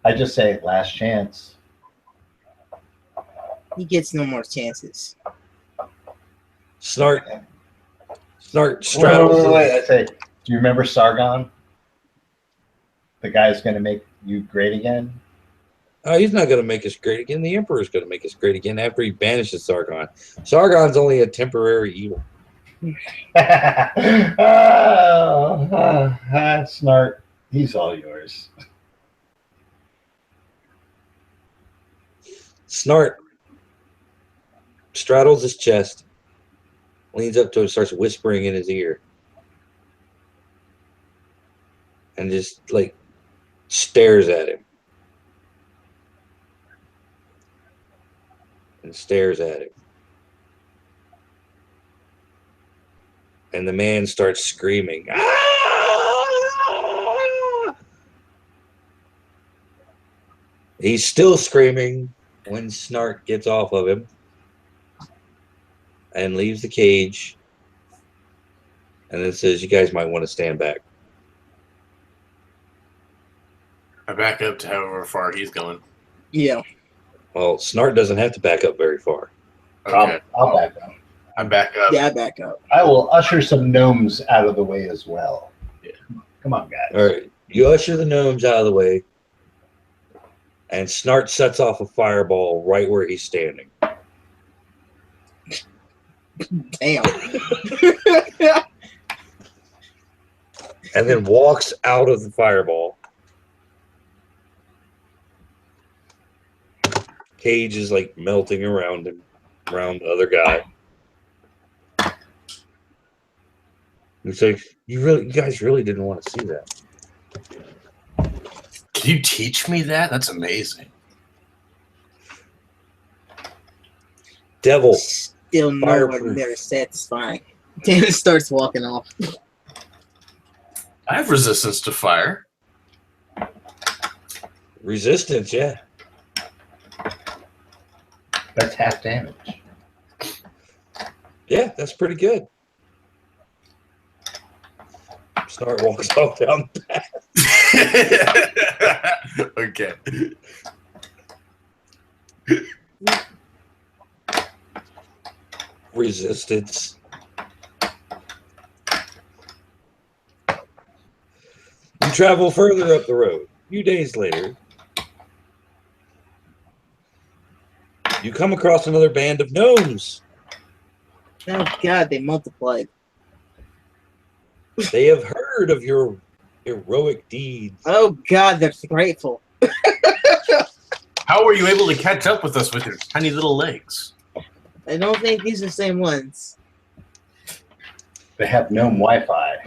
I just say last chance.
He gets no more chances.
Snart straddles.
Wait. I say, do you remember Sargon? The guy's going to make you great again?
Oh, he's not going to make us great again. The Emperor's going to make us great again after he banishes Sargon. Sargon's only a temporary evil.
Snart, he's all yours.
Snart straddles his chest, leans up to him, starts whispering in his ear, and just like stares at him. And stares at him. And the man starts screaming. "Ah!" He's still screaming when Snart gets off of him and leaves the cage and then says, you guys might want to stand back.
I back up to however far he's going.
Yeah.
Well, Snart doesn't have to back up very far.
Okay.
I'll back up.
I back up.
Yeah, I back up.
I will usher some gnomes out of the way as well.
Yeah.
Come on, guys.
All right, you usher the gnomes out of the way, and Snart sets off a fireball right where he's standing.
Damn.
And then walks out of the fireball. Cage is like melting around him, around the other guy. He's like, you guys really didn't want to see that.
Can you teach me that? That's amazing.
Devil.
Still nowhere
Fireproof.
near satisfying. Tanis starts walking off.
I have resistance to fire.
Resistance, yeah.
That's half damage.
Yeah, that's pretty good. Snart walks off down the path.
Okay.
Resistance. You travel further up the road. A few days later, you come across another band of gnomes.
Oh god, they multiplied.
They have heard of your heroic deeds.
Oh God, they're grateful.
How were you able to catch up with us with your tiny little legs?
I don't think these are the same ones.
They have MoM Wi-Fi.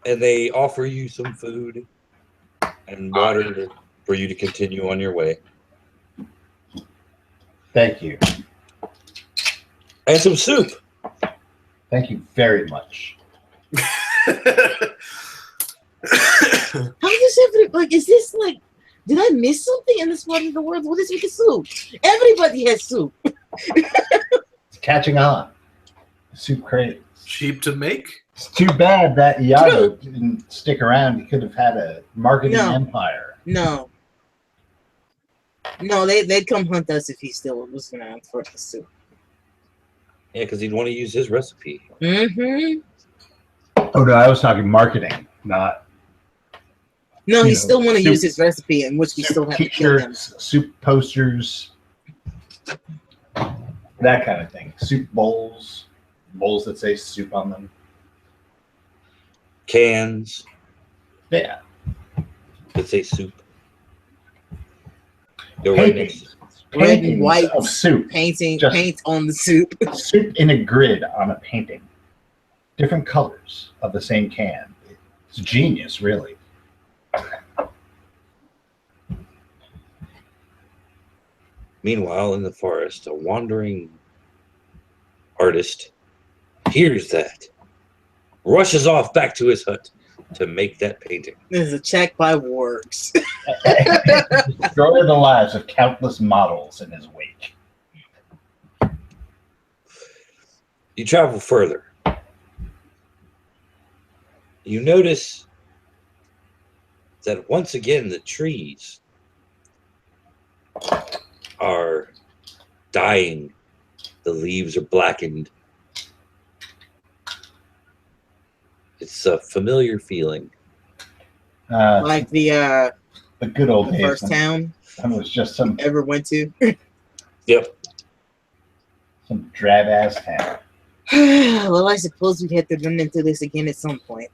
And they offer you some food and water for you to continue on your way.
Thank you.
And some soup.
Thank you very much.
How does everybody, like, is this like, did I miss something in this part of the world? What is with the soup? Everybody has soup.
It's catching on. Soup crate.
Cheap to make?
It's too bad that Iago didn't stick around. He could have had a marketing empire.
No, they'd come hunt us if he still was around for the soup.
Yeah, because he'd want to use his recipe.
Mm-hmm.
Oh no, I was talking marketing, not.
No, he still want to use his recipe, in which we still have to kill him.
T-shirts, soup posters, that kind of thing. Soup bowls that say soup on them.
Cans
Yeah.
that say soup. Go right next to
Red and white
of soup.
paint
Just
on the soup.
soup in a grid on a painting. Different colors of the same can. It's genius, really.
Meanwhile, in the forest, a wandering artist hears that, rushes off back to his hut to make that painting.
This is a check by wargs.
Destroy the lives of countless models in his wake.
You travel further. You notice that once again the trees are dying. The leaves are blackened. It's a familiar feeling.
Like the
good old days.
first town
It was just some
ever went to.
Yep.
some drab ass town.
Well, I suppose we'd have to run into this again at some point.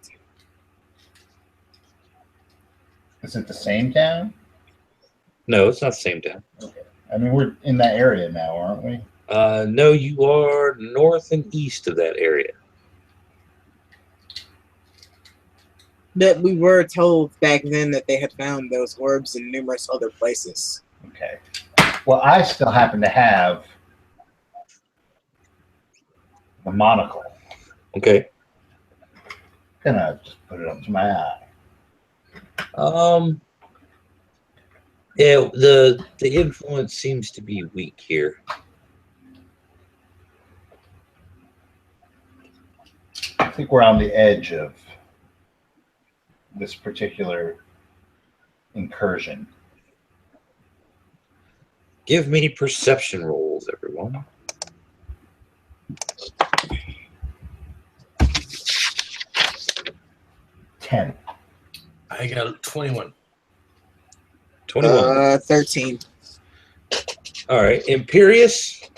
Is it the same town?
No, it's not the same town.
Okay. I mean, we're in that area now, aren't we?
No, you are north and east of that area.
But we were told back then that they had found those orbs in numerous other places.
Okay. Well, I still happen to have the monocle.
Okay.
Gonna just put it up to my eye.
Yeah, the influence seems to be weak here.
I think we're on the edge of this particular incursion.
Give me perception rolls, everyone.
Ten.
I got 21.
21.
13.
All right. Imperious,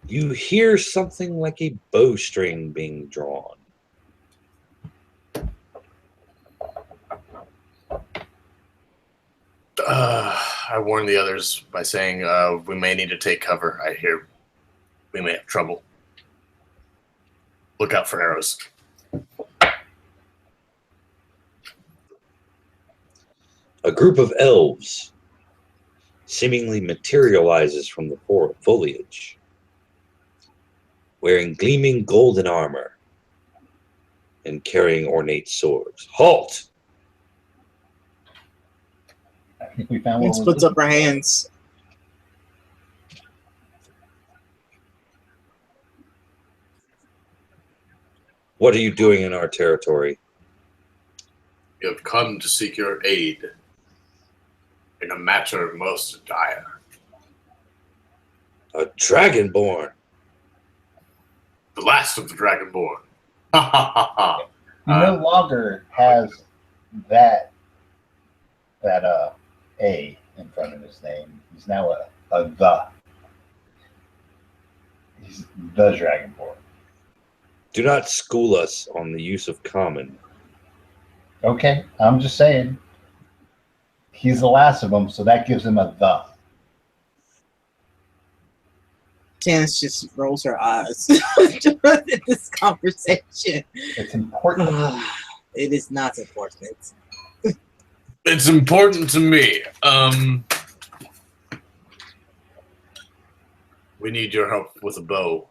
you hear something like a bowstring being drawn.
I warned the others by saying we may need to take cover. I hear we may have trouble. Look out for arrows.
A group of elves seemingly materializes from the foliage, wearing gleaming golden armor and carrying ornate swords. Halt!
I think we found
And
what
splits up our hands.
What are you doing in our territory?
You have come to seek your aid in a matter most dire.
A dragonborn.
The last of the Dragonborn. Ha ha ha ha.
He no longer has that A in front of his name. He's now a the. He's the Dragonborn.
Do not school us on the use of common.
Okay, I'm just saying. He's the last of them, so that gives him a the.
Tanis just rolls her eyes during this conversation.
It's important.
It is not important.
It's important to me. We need your help with a bow.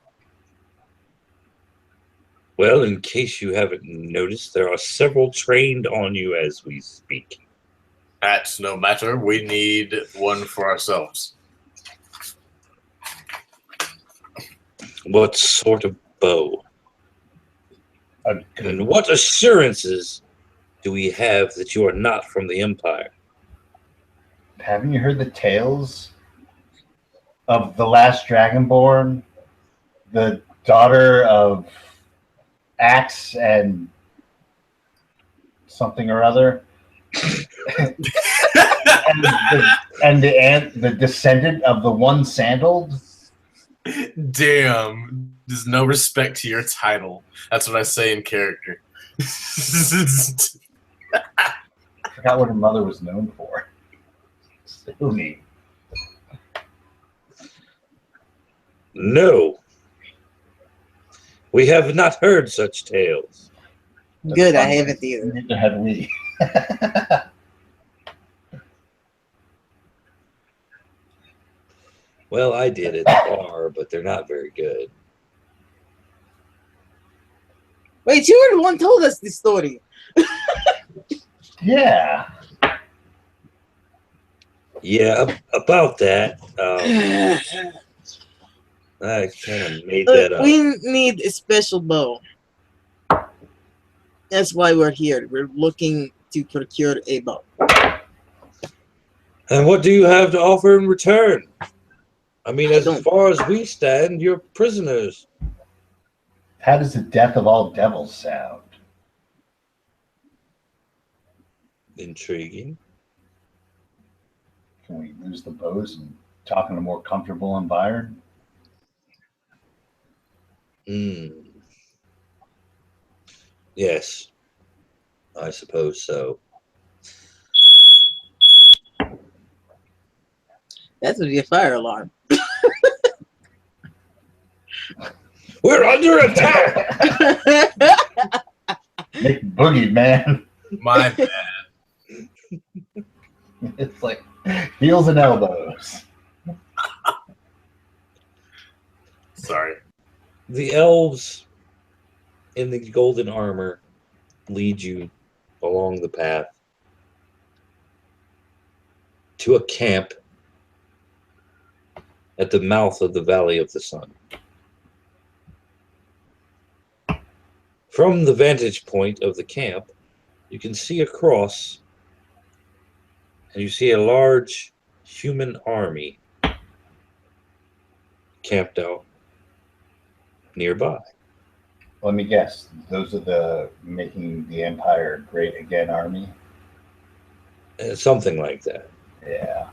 Well, in case you haven't noticed, there are several trained on you as we speak.
That's no matter. We need one for ourselves.
What sort of bow?
A
And what assurances do we have that you are not from the Empire?
Haven't you heard the tales of the last Dragonborn, the daughter of Axe and something or other, and the descendant of the one sandaled?
Damn. There's no respect to your title. That's what I say in character.
I forgot what her mother was known for. Suni.
No. We have not heard such tales.
Good, I haven't either.
Neither have we.
Well, I did at the bar, but they're not very good.
Wait, you were the one who told us this story.
Yeah.
Yeah, about that. I kind of made that up.
We need a special bow. That's why we're here. We're looking to procure a bow.
And what do you have to offer in return? I mean, as
don't-
far as we stand, you're prisoners.
How does the death of all devils sound?
Intriguing.
Can we lose the bows and talk in a more comfortable environment?
Yes, I suppose so.
That would be a fire alarm.
We're under attack!
Nick Boogie, man.
My bad.
It's like heels and elbows.
Sorry.
The elves in the golden armor lead you along the path to a camp at the mouth of the Valley of the Sun. From the vantage point of the camp, you can see across, and you see a large human army camped out nearby.
Let me guess. Those are the making the Empire great again army?
Something like that.
Yeah.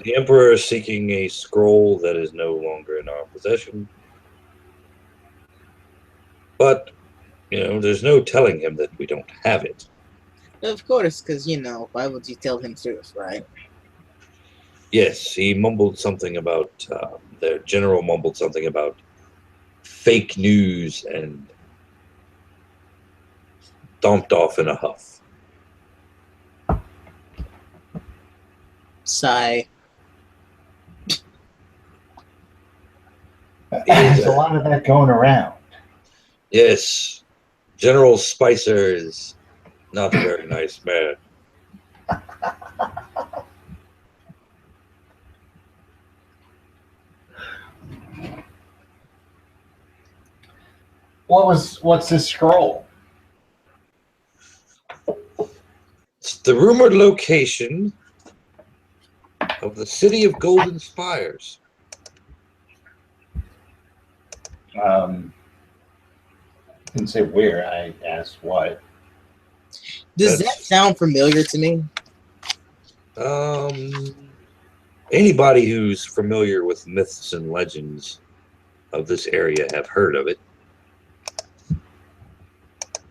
The Emperor is seeking a scroll that is no longer in our possession. But, there's no telling him that we don't have it.
Of course, because, why would you tell him truth, right?
Yes, he mumbled something about, the general mumbled something about fake news and stomped off in a huff.
Sigh.
There's a lot of that going around.
Yes, General Spicer is not a very nice man.
What's this scroll?
It's the rumored location of the city of Golden Spires.
Didn't say where. I asked what.
Does that sound familiar to me?
Anybody who's familiar with myths and legends of this area have heard of it.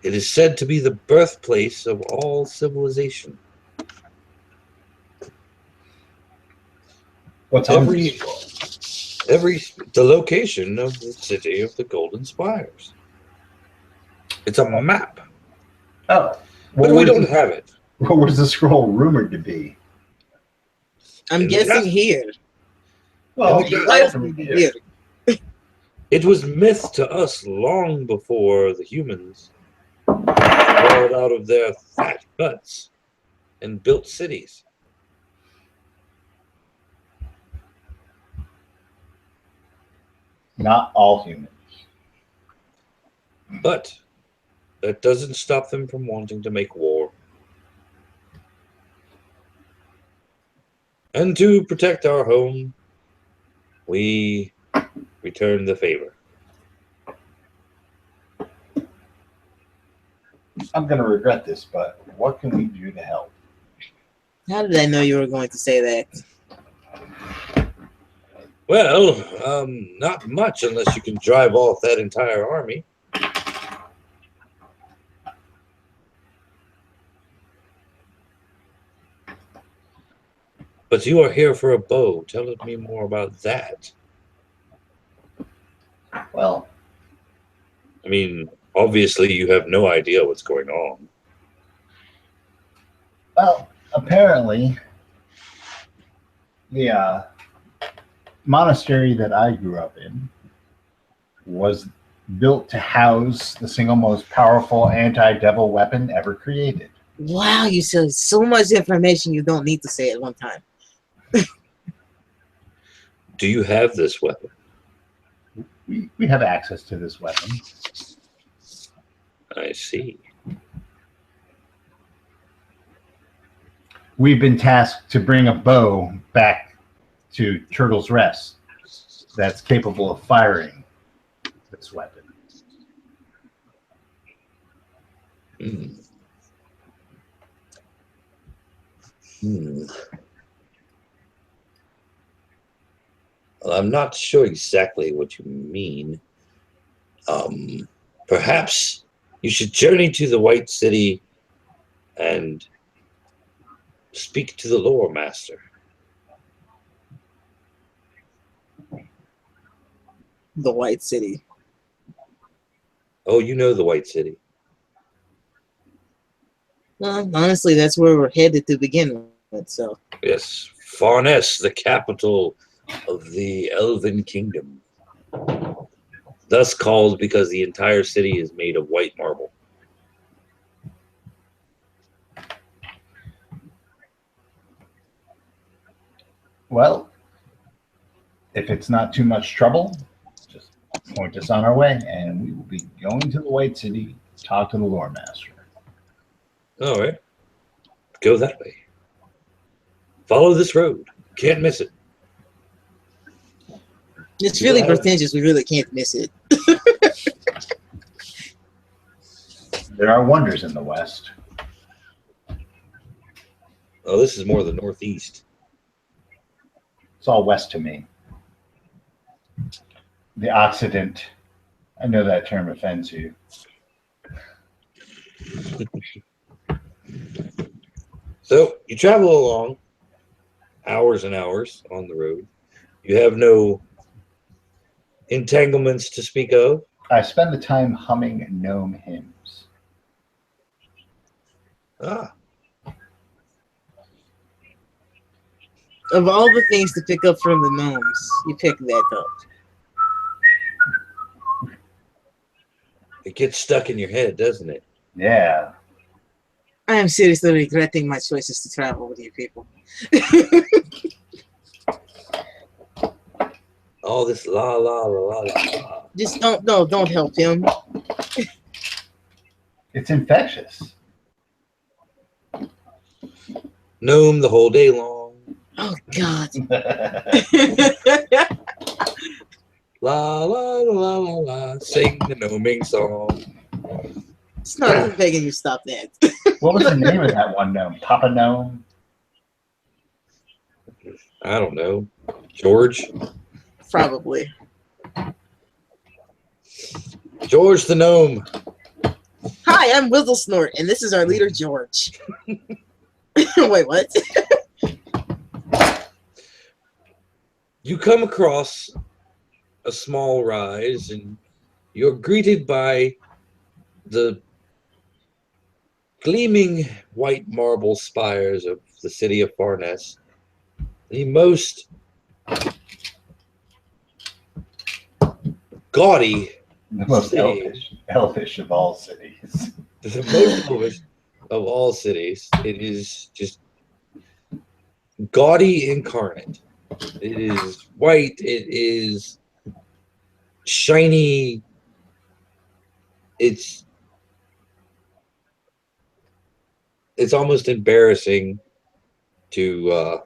It is said to be the birthplace of all civilization.
What's on this scroll?
The location of the city of the Golden Spires. It's a map,
Oh,
but we don't have it.
What was the scroll rumored to be?
I'm guessing here.
Well,
Here.
It was myth to us long before the humans crawled out of their fat huts and built cities.
Not all humans.
But that doesn't stop them from wanting to make war. And to protect our home, we return the favor.
I'm going to regret this, but what can we do to help?
How did I know you were going to say that?
Well, not much unless you can drive off that entire army. But you are here for a bow. Tell me more about that.
Well,
I mean, obviously you have no idea what's going on.
Well, apparently, the monastery that I grew up in was built to house the single most powerful anti-devil weapon ever created.
Wow, you said so much information you don't need to say at one time.
Do you have this weapon?
We have access to this weapon.
I see.
We've been tasked to bring a bow back to Turtle's Rest that's capable of firing this weapon.
Well, I'm not sure exactly what you mean. Perhaps you should journey to the White City and speak to the lore master.
The White City.
Oh, you know the White City.
Well, honestly, that's where we're headed to begin with, so.
Yes, Farness, the capital of the Elven Kingdom. Thus called because the entire city is made of white marble.
Well, if it's not too much trouble, just point us on our way, and we will be going to the White City to talk to the lore master.
All right. Go that way. Follow this road. Can't miss it.
It's really pretentious. We really can't miss it.
There are wonders in the West.
Oh, this is more the Northeast.
It's all West to me. The Occident. I know that term offends you.
So you travel along, hours and hours on the road. You have no entanglements to speak of.
I spend the time humming gnome hymns.
Ah,
Of all the things to pick up from the gnomes, you pick that up.
it gets stuck in your head, doesn't it?
Yeah.
I am seriously regretting my choices to travel with you people.
All this la la la la la.
Just don't help him.
It's infectious.
Gnome the whole day long.
Oh God.
La la la la la. Sing the gnoming song.
It's not I'm begging you stop that.
What was the name of that one gnome? Papa Gnome?
I don't know. George?
Probably.
George the Gnome.
Hi, I'm Whistle Snort, and this is our leader, George. Wait, what?
You come across a small rise, and you're greeted by the gleaming white marble spires of the city of Farness. The most gaudy,
The most
city.
elfish of all cities.
The most elvish of all cities. It is just gaudy incarnate. It is white. It is shiny. It's almost embarrassing to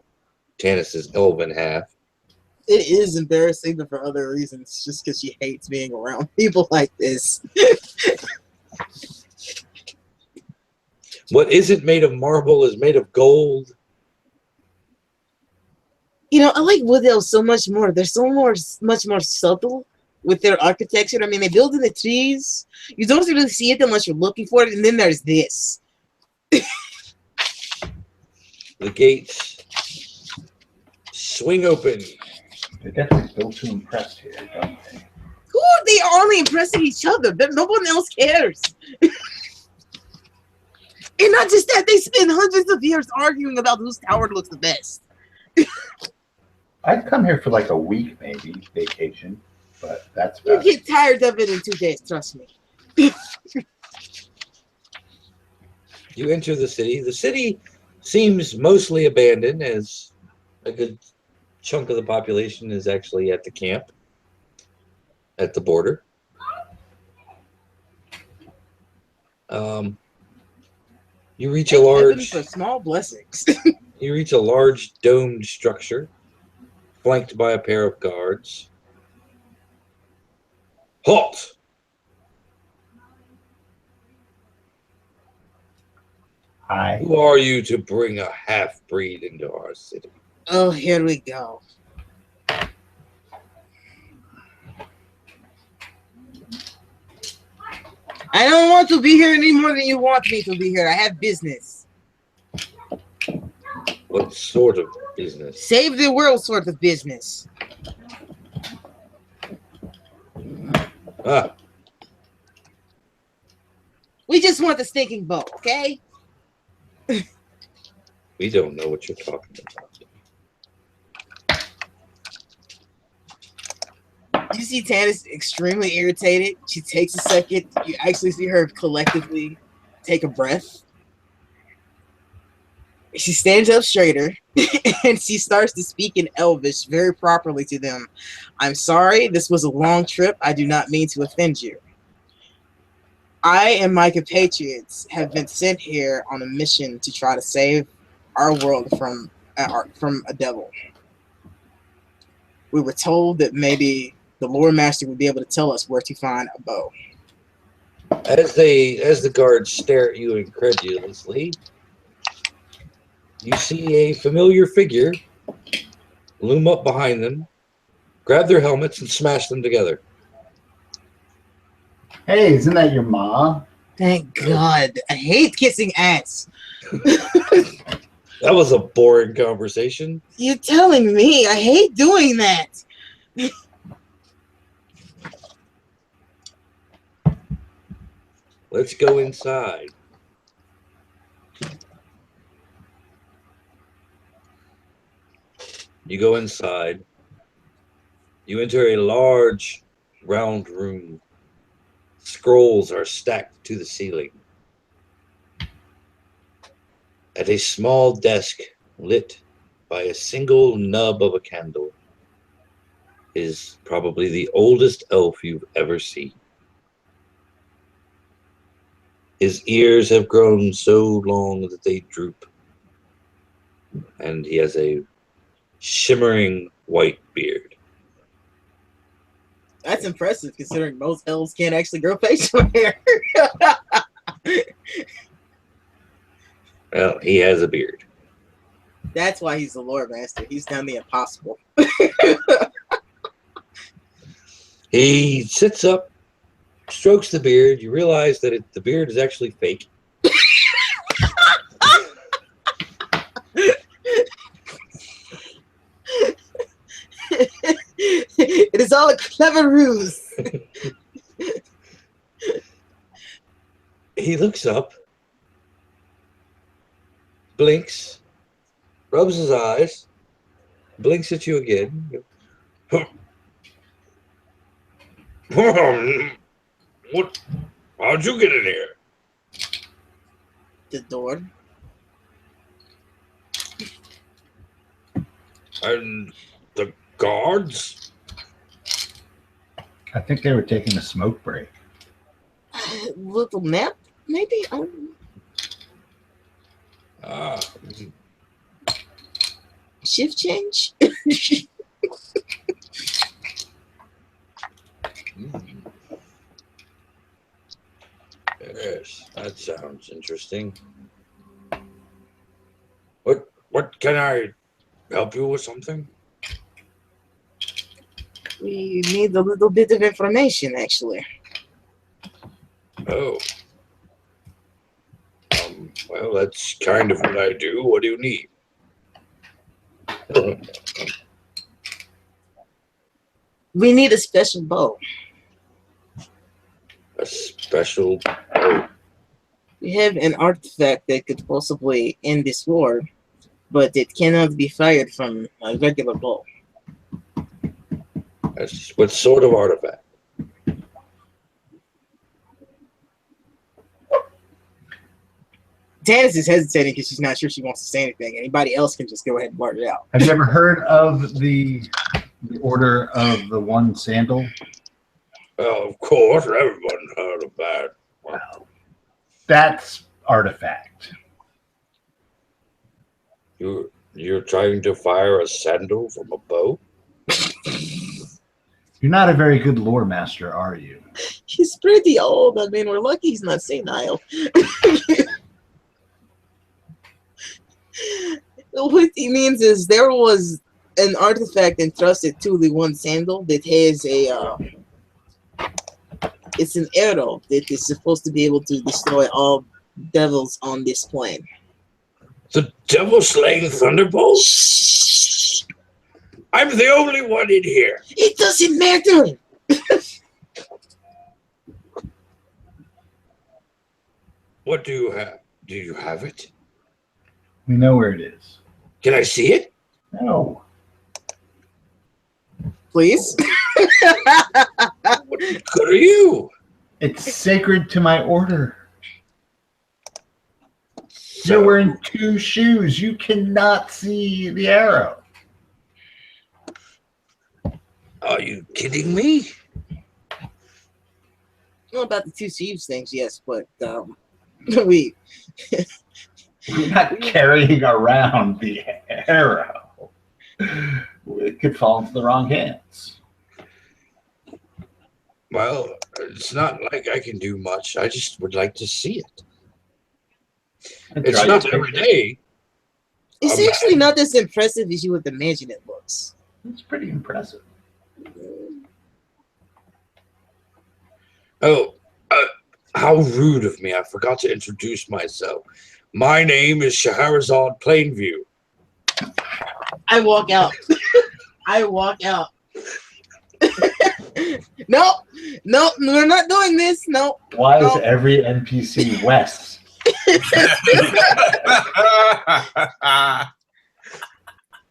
Tanis's elven half.
It is embarrassing, but for other reasons, just because she hates being around people like this.
What isn't made of marble is made of gold.
You know, I like Wood Elves so much more. They're much more subtle with their architecture. I mean, they build in the trees. You don't really see it unless you're looking for it. And then there's this.
The gates swing open.
They're definitely built to impress here, don't they?
Who are they only impressing each other? No one else cares. And not just that, they spend hundreds of years arguing about whose tower looks the best.
I'd come here for like a week, maybe, vacation, but that's
You
about it.
get tired of it in 2 days, trust me.
You enter the city. The city seems mostly abandoned, as a good chunk of the population is actually at the camp at the border. You reach a
Thank heaven
large
for small blessings.
you reach a large domed structure flanked by a pair of guards. Halt!
Hi.
Who are you to bring a half-breed into our city?
Oh, here we go. I don't want to be here any more than you want me to be here. I have business.
What sort of business?
Save the world sort of business.
Ah,
We just want the stinking boat, okay?
we don't know what you're talking about.
You see Tanis extremely irritated. She takes a second. You actually see her collectively take a breath. She stands up straighter and she starts to speak in Elvish very properly to them. I'm sorry, this was a long trip. I do not mean to offend you. I and my compatriots have been sent here on a mission to try to save our world from a devil. We were told that maybe the lore master would be able to tell us where to find a bow.
As the guards stare at you incredulously, you see a familiar figure loom up behind them, grab their helmets, and smash them together.
Hey, isn't that your ma?
Thank God. I hate kissing ass.
That was a boring conversation.
You're telling me. I hate doing that.
Let's go inside. You go inside. You enter a large, round room. Scrolls are stacked to the ceiling. At a small desk lit by a single nub of a candle is probably the oldest elf you've ever seen. His ears have grown so long that they droop, and he has a shimmering white beard.
That's impressive considering most elves can't actually grow facial hair.
Well, he has a beard.
That's why he's the lore master. He's done the impossible.
He sits up, strokes the beard. You realize that the beard is actually fake.
It is all a clever ruse.
He looks up, blinks, rubs his eyes, blinks at you again. What? How'd you get in here?
The door.
And the guards?
I think they were taking a smoke break.
Little nap, maybe?
Ah.
Shift change?
Yes, that sounds interesting. What can I help you with something?
We need a little bit of information, actually.
Oh. Well, that's kind of what I do. What do you need?
We need a special bow.
A special bow.
We have an artifact that could possibly end this war, but it cannot be fired from a regular bow.
What sort of artifact?
Tanis is hesitating because she's not sure she wants to say anything. Anybody else can just go ahead and blurt it out.
Have you ever heard of the Order of the One Sandal?
Well, of course, everyone heard of that.
Wow. That's artifact.
You're trying to fire a sandal from a bow?
You're not a very good lore master, are you?
He's pretty old. I mean, we're lucky he's not senile. What he means is there was an artifact entrusted to the One Sandal that has a it's an arrow that is supposed to be able to destroy all devils on this plane.
The Devil-Slaying Thunderbolt? I'm the only one in here.
It doesn't matter.
What do you have? Do you have it?
We know where it is.
Can I see it?
No.
Please.
What good are you?
It's sacred to my order. You're wearing 2 shoes. You cannot see the arrow.
Are you kidding me?
Well, about the 2 shoes things, yes, but
We're not carrying around the arrow. It could fall into the wrong hands.
Well, it's not like I can do much. I just would like to see it. It's not every day.
It's actually not as impressive as you would imagine it looks.
It's pretty impressive.
Oh, how rude of me. I forgot to introduce myself. My name is Scheherazade Plainview.
I walk out. I walk out. No, we're not doing this. No.
Why is every NPC Wes?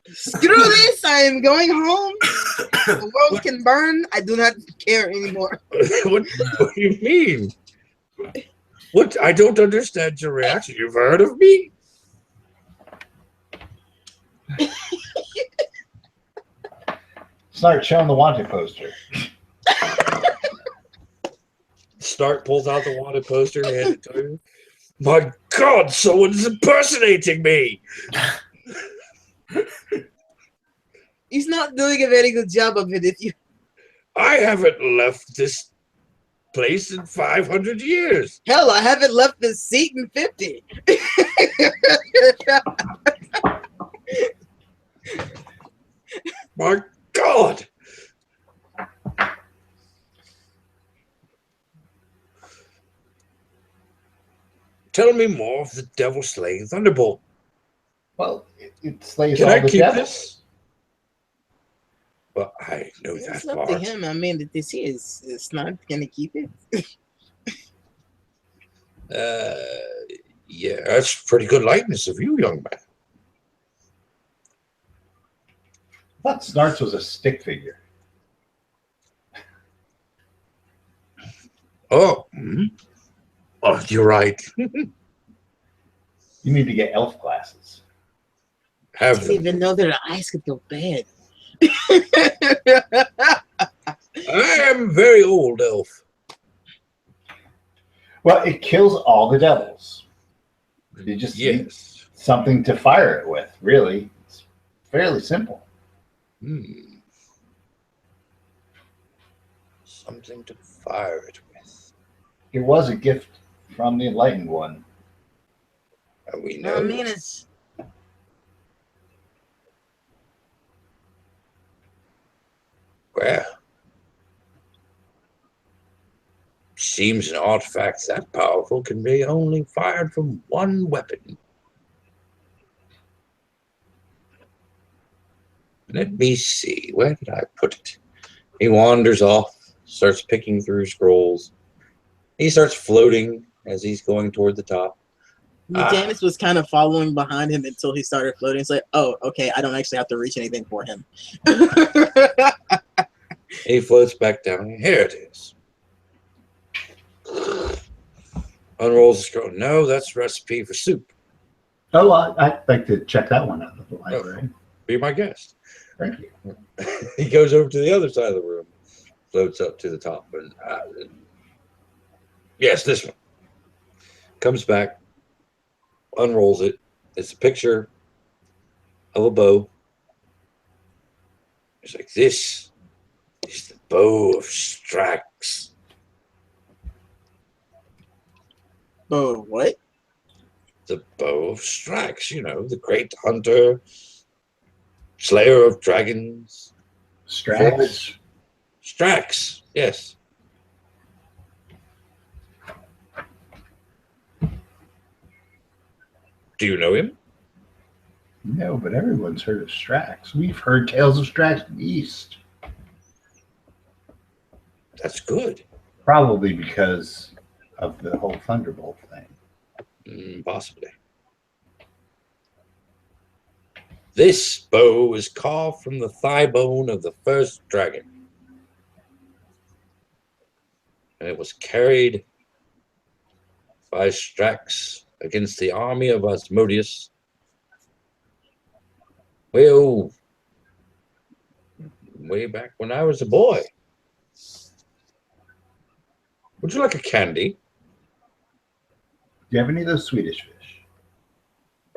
Screw this. I am going home. The world can burn. I do not care anymore.
What do you mean? What? I don't understand your reaction. You've heard of me?
Snart, show him the wanted poster.
Snart pulls out the wanted poster and hands it to him. My God, someone's impersonating me.
He's not doing a very good job of it.
I haven't left this place in 500 years.
Hell, I haven't left this seat in 50.
My God! Tell me more of the Devil-Slaying Thunderbolt.
Well, it slays
Can
all
I
the
keep
devils.
this? Well, I know
It's
that
up to
part.
him. I mean, that this is not gonna keep it.
Yeah, that's pretty good likeness of you, young man.
I thought Snarts was a stick figure.
Oh, oh, you're right.
You need to get elf glasses.
I
Have
didn't
them.
even know their eyes could go bad.
I am very old, elf.
Well, it kills all the devils. You just need
Yes.
something to fire it with, really. It's fairly simple.
Something to fire it with.
It was a gift from the Enlightened One.
And we
No, I
know.
mean it's
Well, seems an artifact that powerful can be only fired from one weapon. Let me see. Where did I put it? He wanders off, starts picking through scrolls. He starts floating as he's going toward the top.
Tanis was kind of following behind him until he started floating. It's like, oh, okay, I don't actually have to reach anything for him.
He floats back down. Here it is. Unrolls the scroll. No, that's recipe for soup.
Oh, I'd like to check that one out of the library.
Be my guest.
Thank you.
He goes over to the other side of the room, floats up to the top, and yes, this one. Comes back, unrolls it. It's a picture of a bow. It's like, this is the bow of Strax.
Oh, what?
The bow of Strax, you know, the great hunter, slayer of dragons.
Strax.
Strax, yes. Do you know him?
No, but everyone's heard of Strax. We've heard tales of Strax in the East.
That's good.
Probably because of the whole Thunderbolt thing.
Possibly. This bow is carved from the thigh bone of the first dragon. And it was carried by Strax against the army of Asmodeus. Well, way back when I was a boy. Would you like a candy?
Do you have any of those Swedish fish?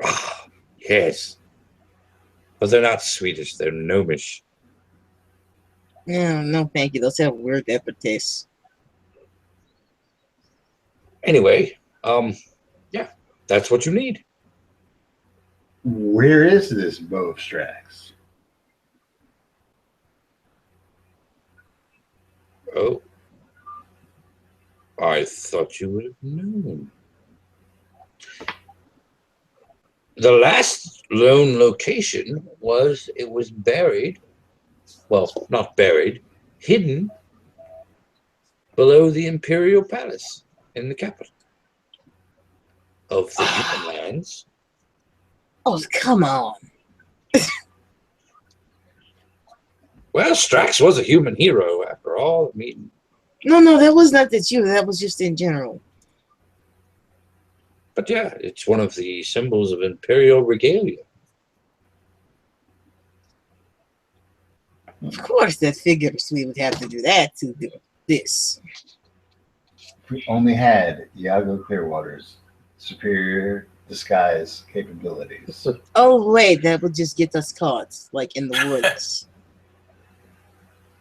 Ah, yes. But they're not Swedish, they're gnomish.
No, no, thank you. Those have weird aftertastes.
Anyway, yeah, that's what you need.
Where is this bow of Strax?
Oh. I thought you would have known. The last known location was it was buried, well, not buried, hidden below the Imperial Palace in the capital of the human lands.
Oh, come on.
Well, Strax was a human hero after all. I mean,
No, that was not that you. That was just in general.
but yeah, it's one of the symbols of Imperial regalia.
Of course, that figures we would have to do that to do this.
If we only had Iago Clearwater's superior disguise capabilities.
Oh, wait, that would just get us caught, like in the woods.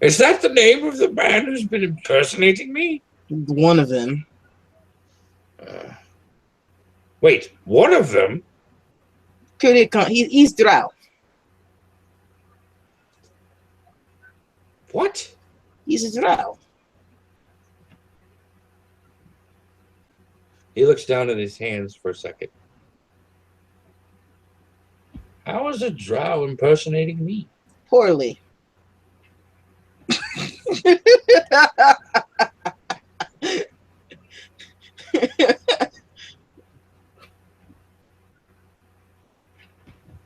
Is that the name of the man who's been impersonating me?
One of them.
Wait, one of them?
He's Drow.
What?
He's a drow.
He looks down at his hands for a second. How is a drow impersonating me?
Poorly.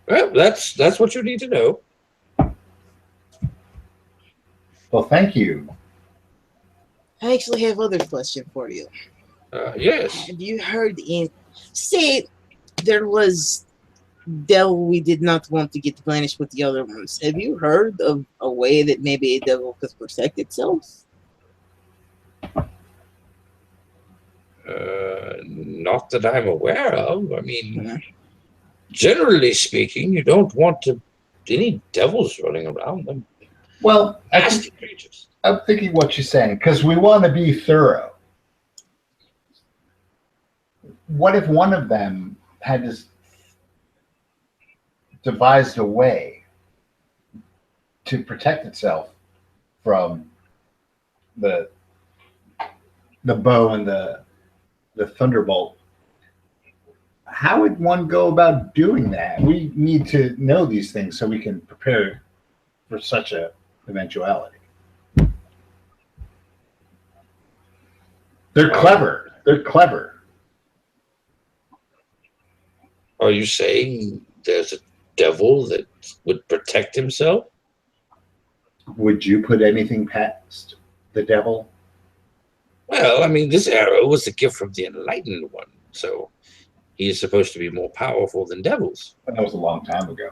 Well, that's what you need to know.
Well, thank you.
I actually have other question for you.
Yes.
Have you heard say there was devil we did not want to get banished with the other ones. Have you heard of a way that maybe a devil could protect itself?
Not that I'm aware of. I mean, generally speaking, you don't want any devils running around them.
Well,
Nasty creatures.
I'm thinking what you're saying, because we want to be thorough. What if one of them had devised a way to protect itself from the bow and the thunderbolt? How would one go about doing that? We need to know these things so we can prepare for such a eventuality. They're clever. They're clever.
Are you saying there's a devil that would protect himself?
Would you put anything past the devil?
Well, I mean, this arrow was a gift from the Enlightened One, so he is supposed to be more powerful than devils.
That was a long time ago.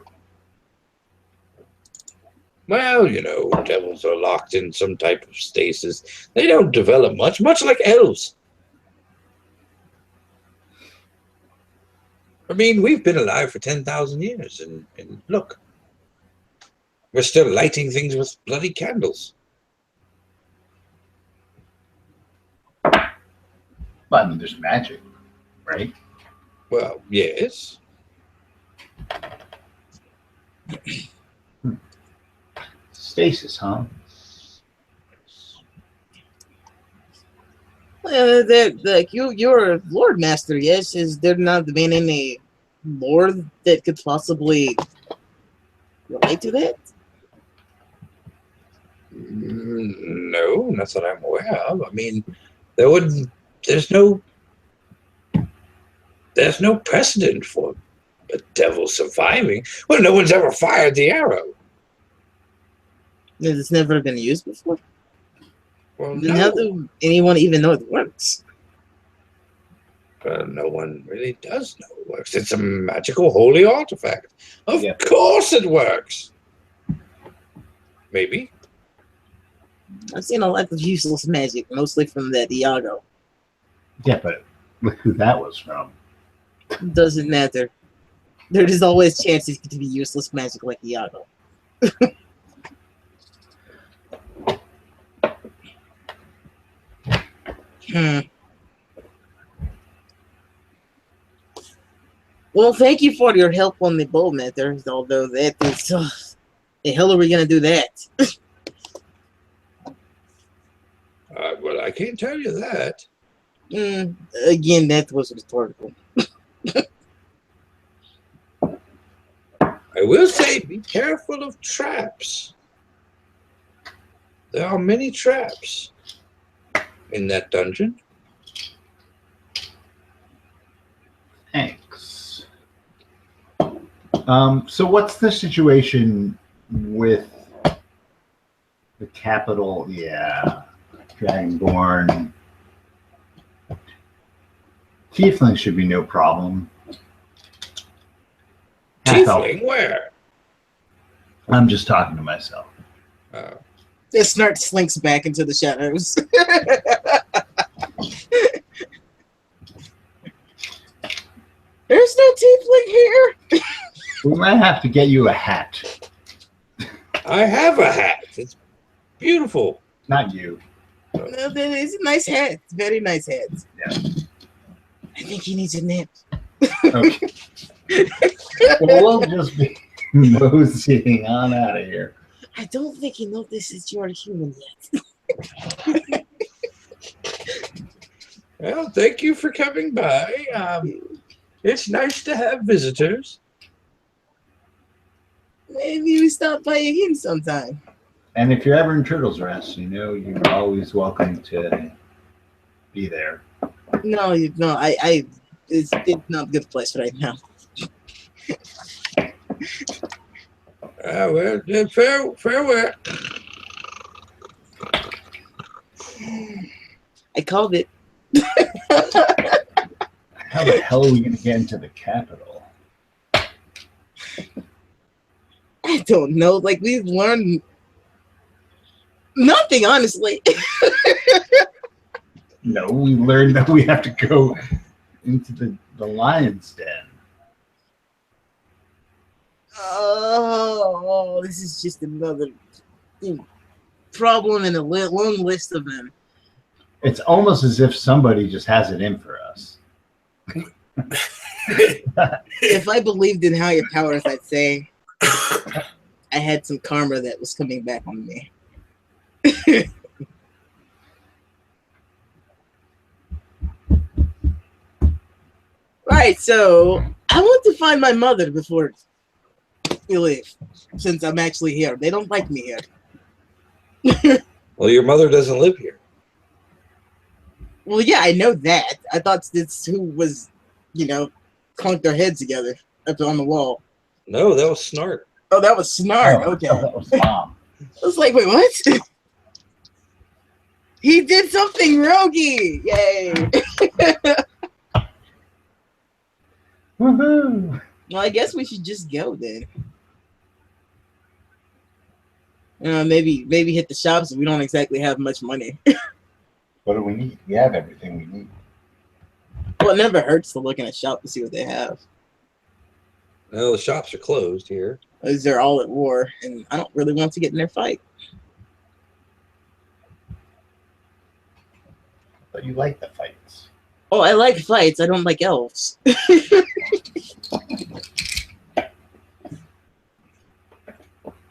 Well, you know, devils are locked in some type of stasis. They don't develop much like elves. I mean, we've been alive for 10,000 years, and look, we're still lighting things with bloody candles.
Well, I mean, there's magic, right?
Well, yes.
Stasis, huh?
You're a Lord Master, yes? Is there not been any Lord that could possibly relate to that?
No, not that I'm aware of. I mean, there's no precedent for a devil surviving. Well, no one's ever fired the arrow.
It's never been used before?
Well,
Then how
no.
does anyone even know it works?
No one really does know it works. It's a magical holy artifact. Of
Yeah.
course it works. Maybe.
I've seen a lot of useless magic, mostly from that Iago.
Yeah, but look who that was from.
Doesn't matter. There is always chances to be useless magic like Iago. Well, thank you for your help on the bow matter, although that is... the hell are we going to do that?
Well, I can't tell you that.
Again, that was rhetorical.
I will say, be careful of traps. There are many traps in that dungeon.
Thanks. So what's the situation with the capital? Yeah, Dragonborn. Tiefling should be no problem.
Tiefling, where?
I'm just talking to myself.
The Snart slinks back into the shadows. There's no tiefling here.
We might have to get you a hat.
I have a hat. It's beautiful.
Not you.
No, that is a nice hat. Very nice hat.
Yeah.
I think he needs a nap.
Okay. Well, we'll just be moseying on out of here.
I don't think he notices you're a human yet.
Well, thank you for coming by. It's nice to have visitors.
Maybe we stop by again sometime.
And if you're ever in Turtles Rest, you know you're always welcome to be there.
No, it's not a good place right now.
Well, farewell.
I called it.
How the hell are we going to get into the capital?
I don't know. Like, we've learned nothing, honestly.
No, we learned that we have to go into the lion's den.
Oh, this is just another problem in a long list of them.
It's almost as if somebody just has it in for us.
If I believed in higher powers, I'd say I had some karma that was coming back on me. Right, so I want to find my mother before we leave, since I'm actually here. They don't like me here.
Well, your mother doesn't live here.
Well, yeah, I know that. I thought this who was, clunked their heads together up on the wall.
No, that was Snart.
Oh, that was Snart.
Oh,
Okay.
no, that was Mom.
I was like, wait, what? He did something roguey! Yay!
Woohoo!
Well, I guess we should just go then. Maybe hit the shops. We don't exactly have much money.
What do we need? We have everything we need.
Well, it never hurts to look in a shop to see what they have.
No, the shops are closed here.
Because they're all at war, and I don't really want to get in their fight.
But you like the fights.
Oh, I like fights. I don't like elves.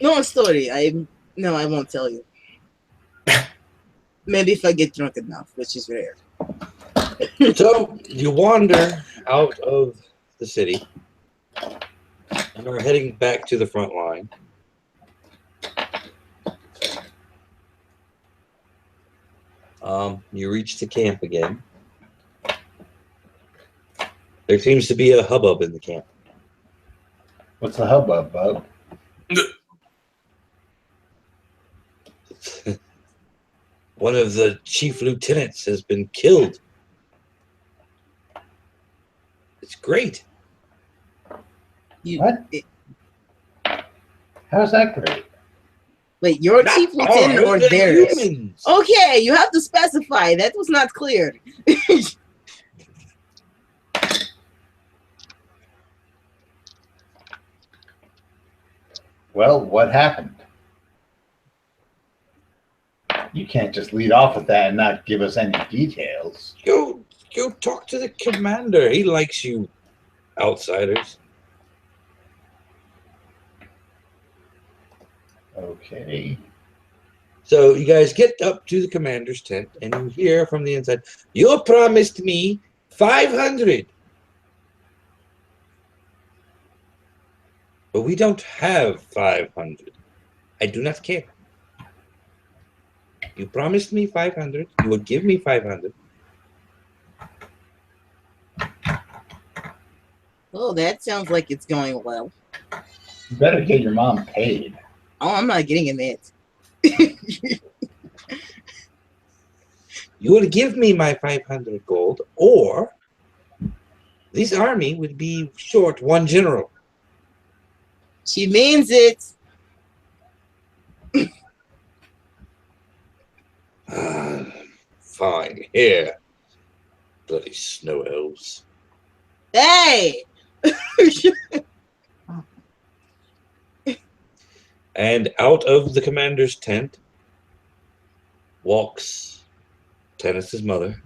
No story. I won't tell you. Maybe if I get drunk enough, which is rare.
So you wander out of the city and are heading back to the front line. You reach the camp again. There seems to be a hubbub in the camp.
What's the hubbub, bub?
One of the chief lieutenants has been killed. It's great.
What? How's that great?
Wait, your
Not
chief lieutenant or
ours, they're
theirs?
humans.
Okay, you have to specify. That was not clear.
Well, what happened? You can't just lead off with that and not give us any details.
Go talk to the commander. He likes you outsiders.
Okay.
So you guys get up to the commander's tent and you hear from the inside, "You promised me 500. But we don't have 500. I do not care. You promised me 500. You would give me 500.
Oh, that sounds like it's going well.
You better get your mom paid.
Oh, I'm not getting in it.
You would give me my 500 gold, or this army would be short one general."
She means it.
Fine. Here. Bloody snow elves.
Hey!
And out of the commander's tent walks Tanis' mother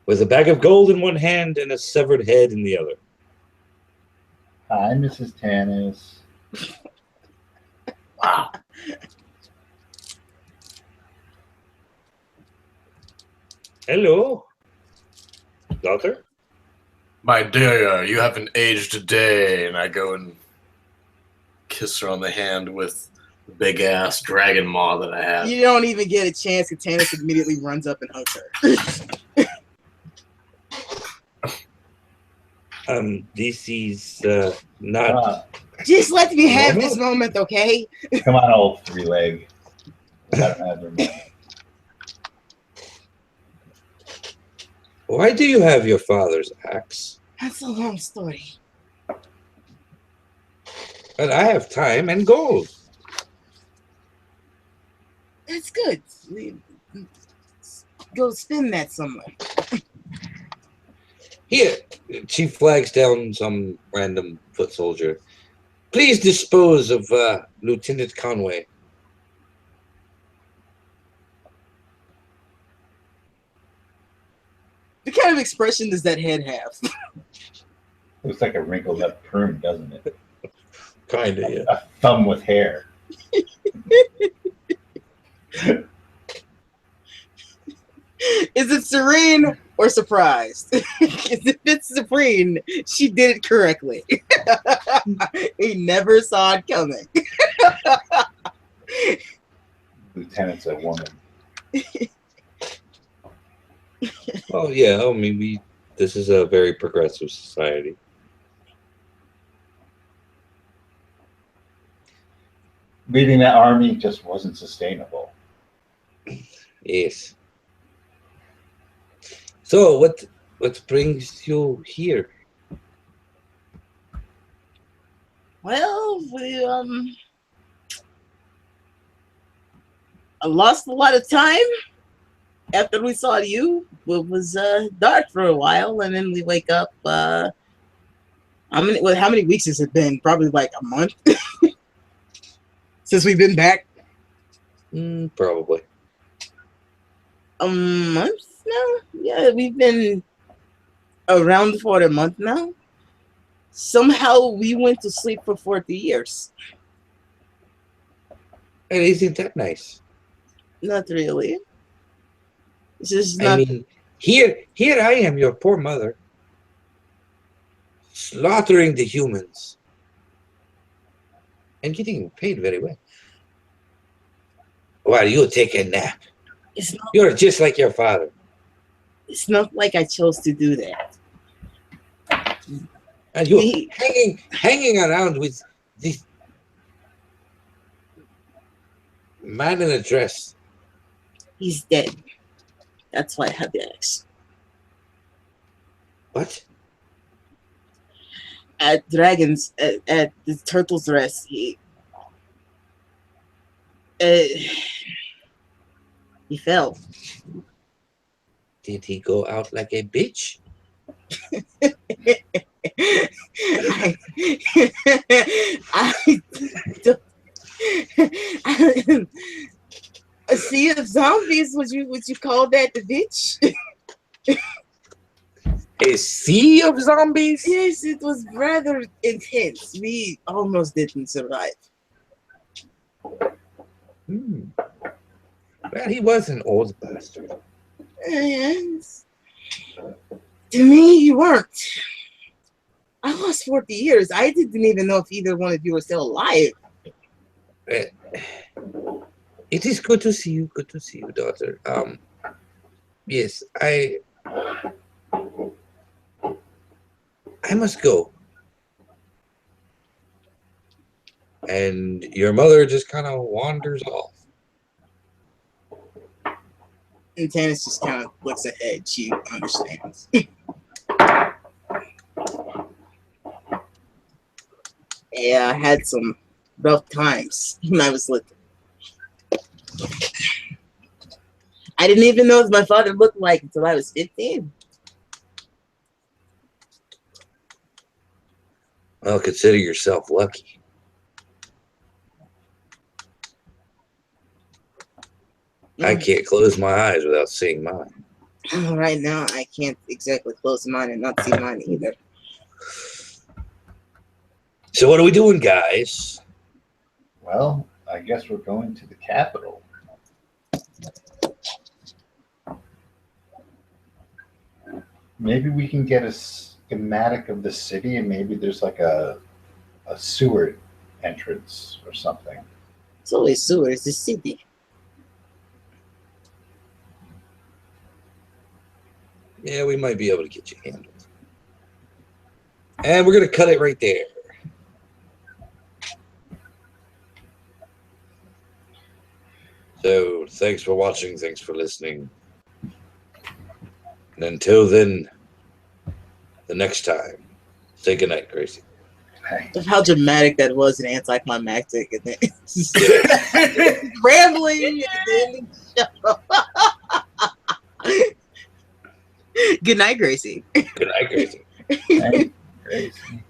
with a bag of gold in one hand and a severed head in the other.
Hi, Mrs. Tanis.
Wow.
Hello, daughter.
My dear, you haven't aged a day. And I go and kiss her on the hand with the big ass dragon maw that I have.
You don't even get a chance. Tanis immediately runs up and hugs her.
This is not.
Just let me have
Normal?
this moment, okay?
Come on, old three-leg. I don't have your money.
Why do you have your father's axe?
That's a long story.
But I have time and gold.
That's good. Go spend that somewhere.
Here, she flags down some random foot soldier. Please dispose of Lieutenant Conway.
What kind of expression does that head have?
Looks like a wrinkled up prune, doesn't it?
Kinda, yeah.
A thumb with hair.
Is it serene or surprised? If it's serene, she did it correctly. He never saw it coming.
Lieutenant's a woman.
Well, yeah, I mean, this is a very progressive society.
Leading that army just wasn't sustainable.
Yes. So, what brings you here?
Well, I lost a lot of time after we saw you. It was dark for a while, and then we wake up. How many weeks has it been? Probably like a month since we've been back.
Probably.
A month now? Yeah, we've been around for a month now. Somehow we went to sleep for 40 years.
And isn't that nice?
Not really. It's just
I
not.
mean, here I am, your poor mother, slaughtering the humans and getting paid very well. While you take a nap. You're just like your father.
It's not like I chose to do that.
And you're hanging around with this man in a dress.
He's dead. That's why I have the axe.
What?
At the turtle's rest, he fell.
Did he go out like a bitch?
A sea of zombies? Would you call that the bitch?
A sea of zombies?
Yes, it was rather intense. We almost didn't survive.
Well, he was an old bastard.
Yes. To me, you weren't. I lost 40 years. I didn't even know if either one of you were still alive.
It is good to see you. Good to see you, daughter. Yes, I must go. And your mother just kind of wanders off.
And Tanis just kind of looks ahead. She understands. Yeah, I had some rough times when I was little. I didn't even know what my father looked like until I was 15.
Well, consider yourself lucky. I can't close my eyes without seeing mine.
Right now, I can't exactly close mine and not see mine either.
So what are we doing, guys?
Well, I guess we're going to the capital. Maybe we can get a schematic of the city, and maybe there's like a sewer entrance or something.
It's always sewer. It's the city.
Yeah, we might be able to get you handled. And we're going to cut it right there. So, thanks for watching. Thanks for listening. And until then, the next time, say goodnight, Gracie.
How dramatic that was and anticlimactic, and then
Yeah.
rambling. And then Good night, Gracie.
Good night, Gracie.
Hey, Gracie.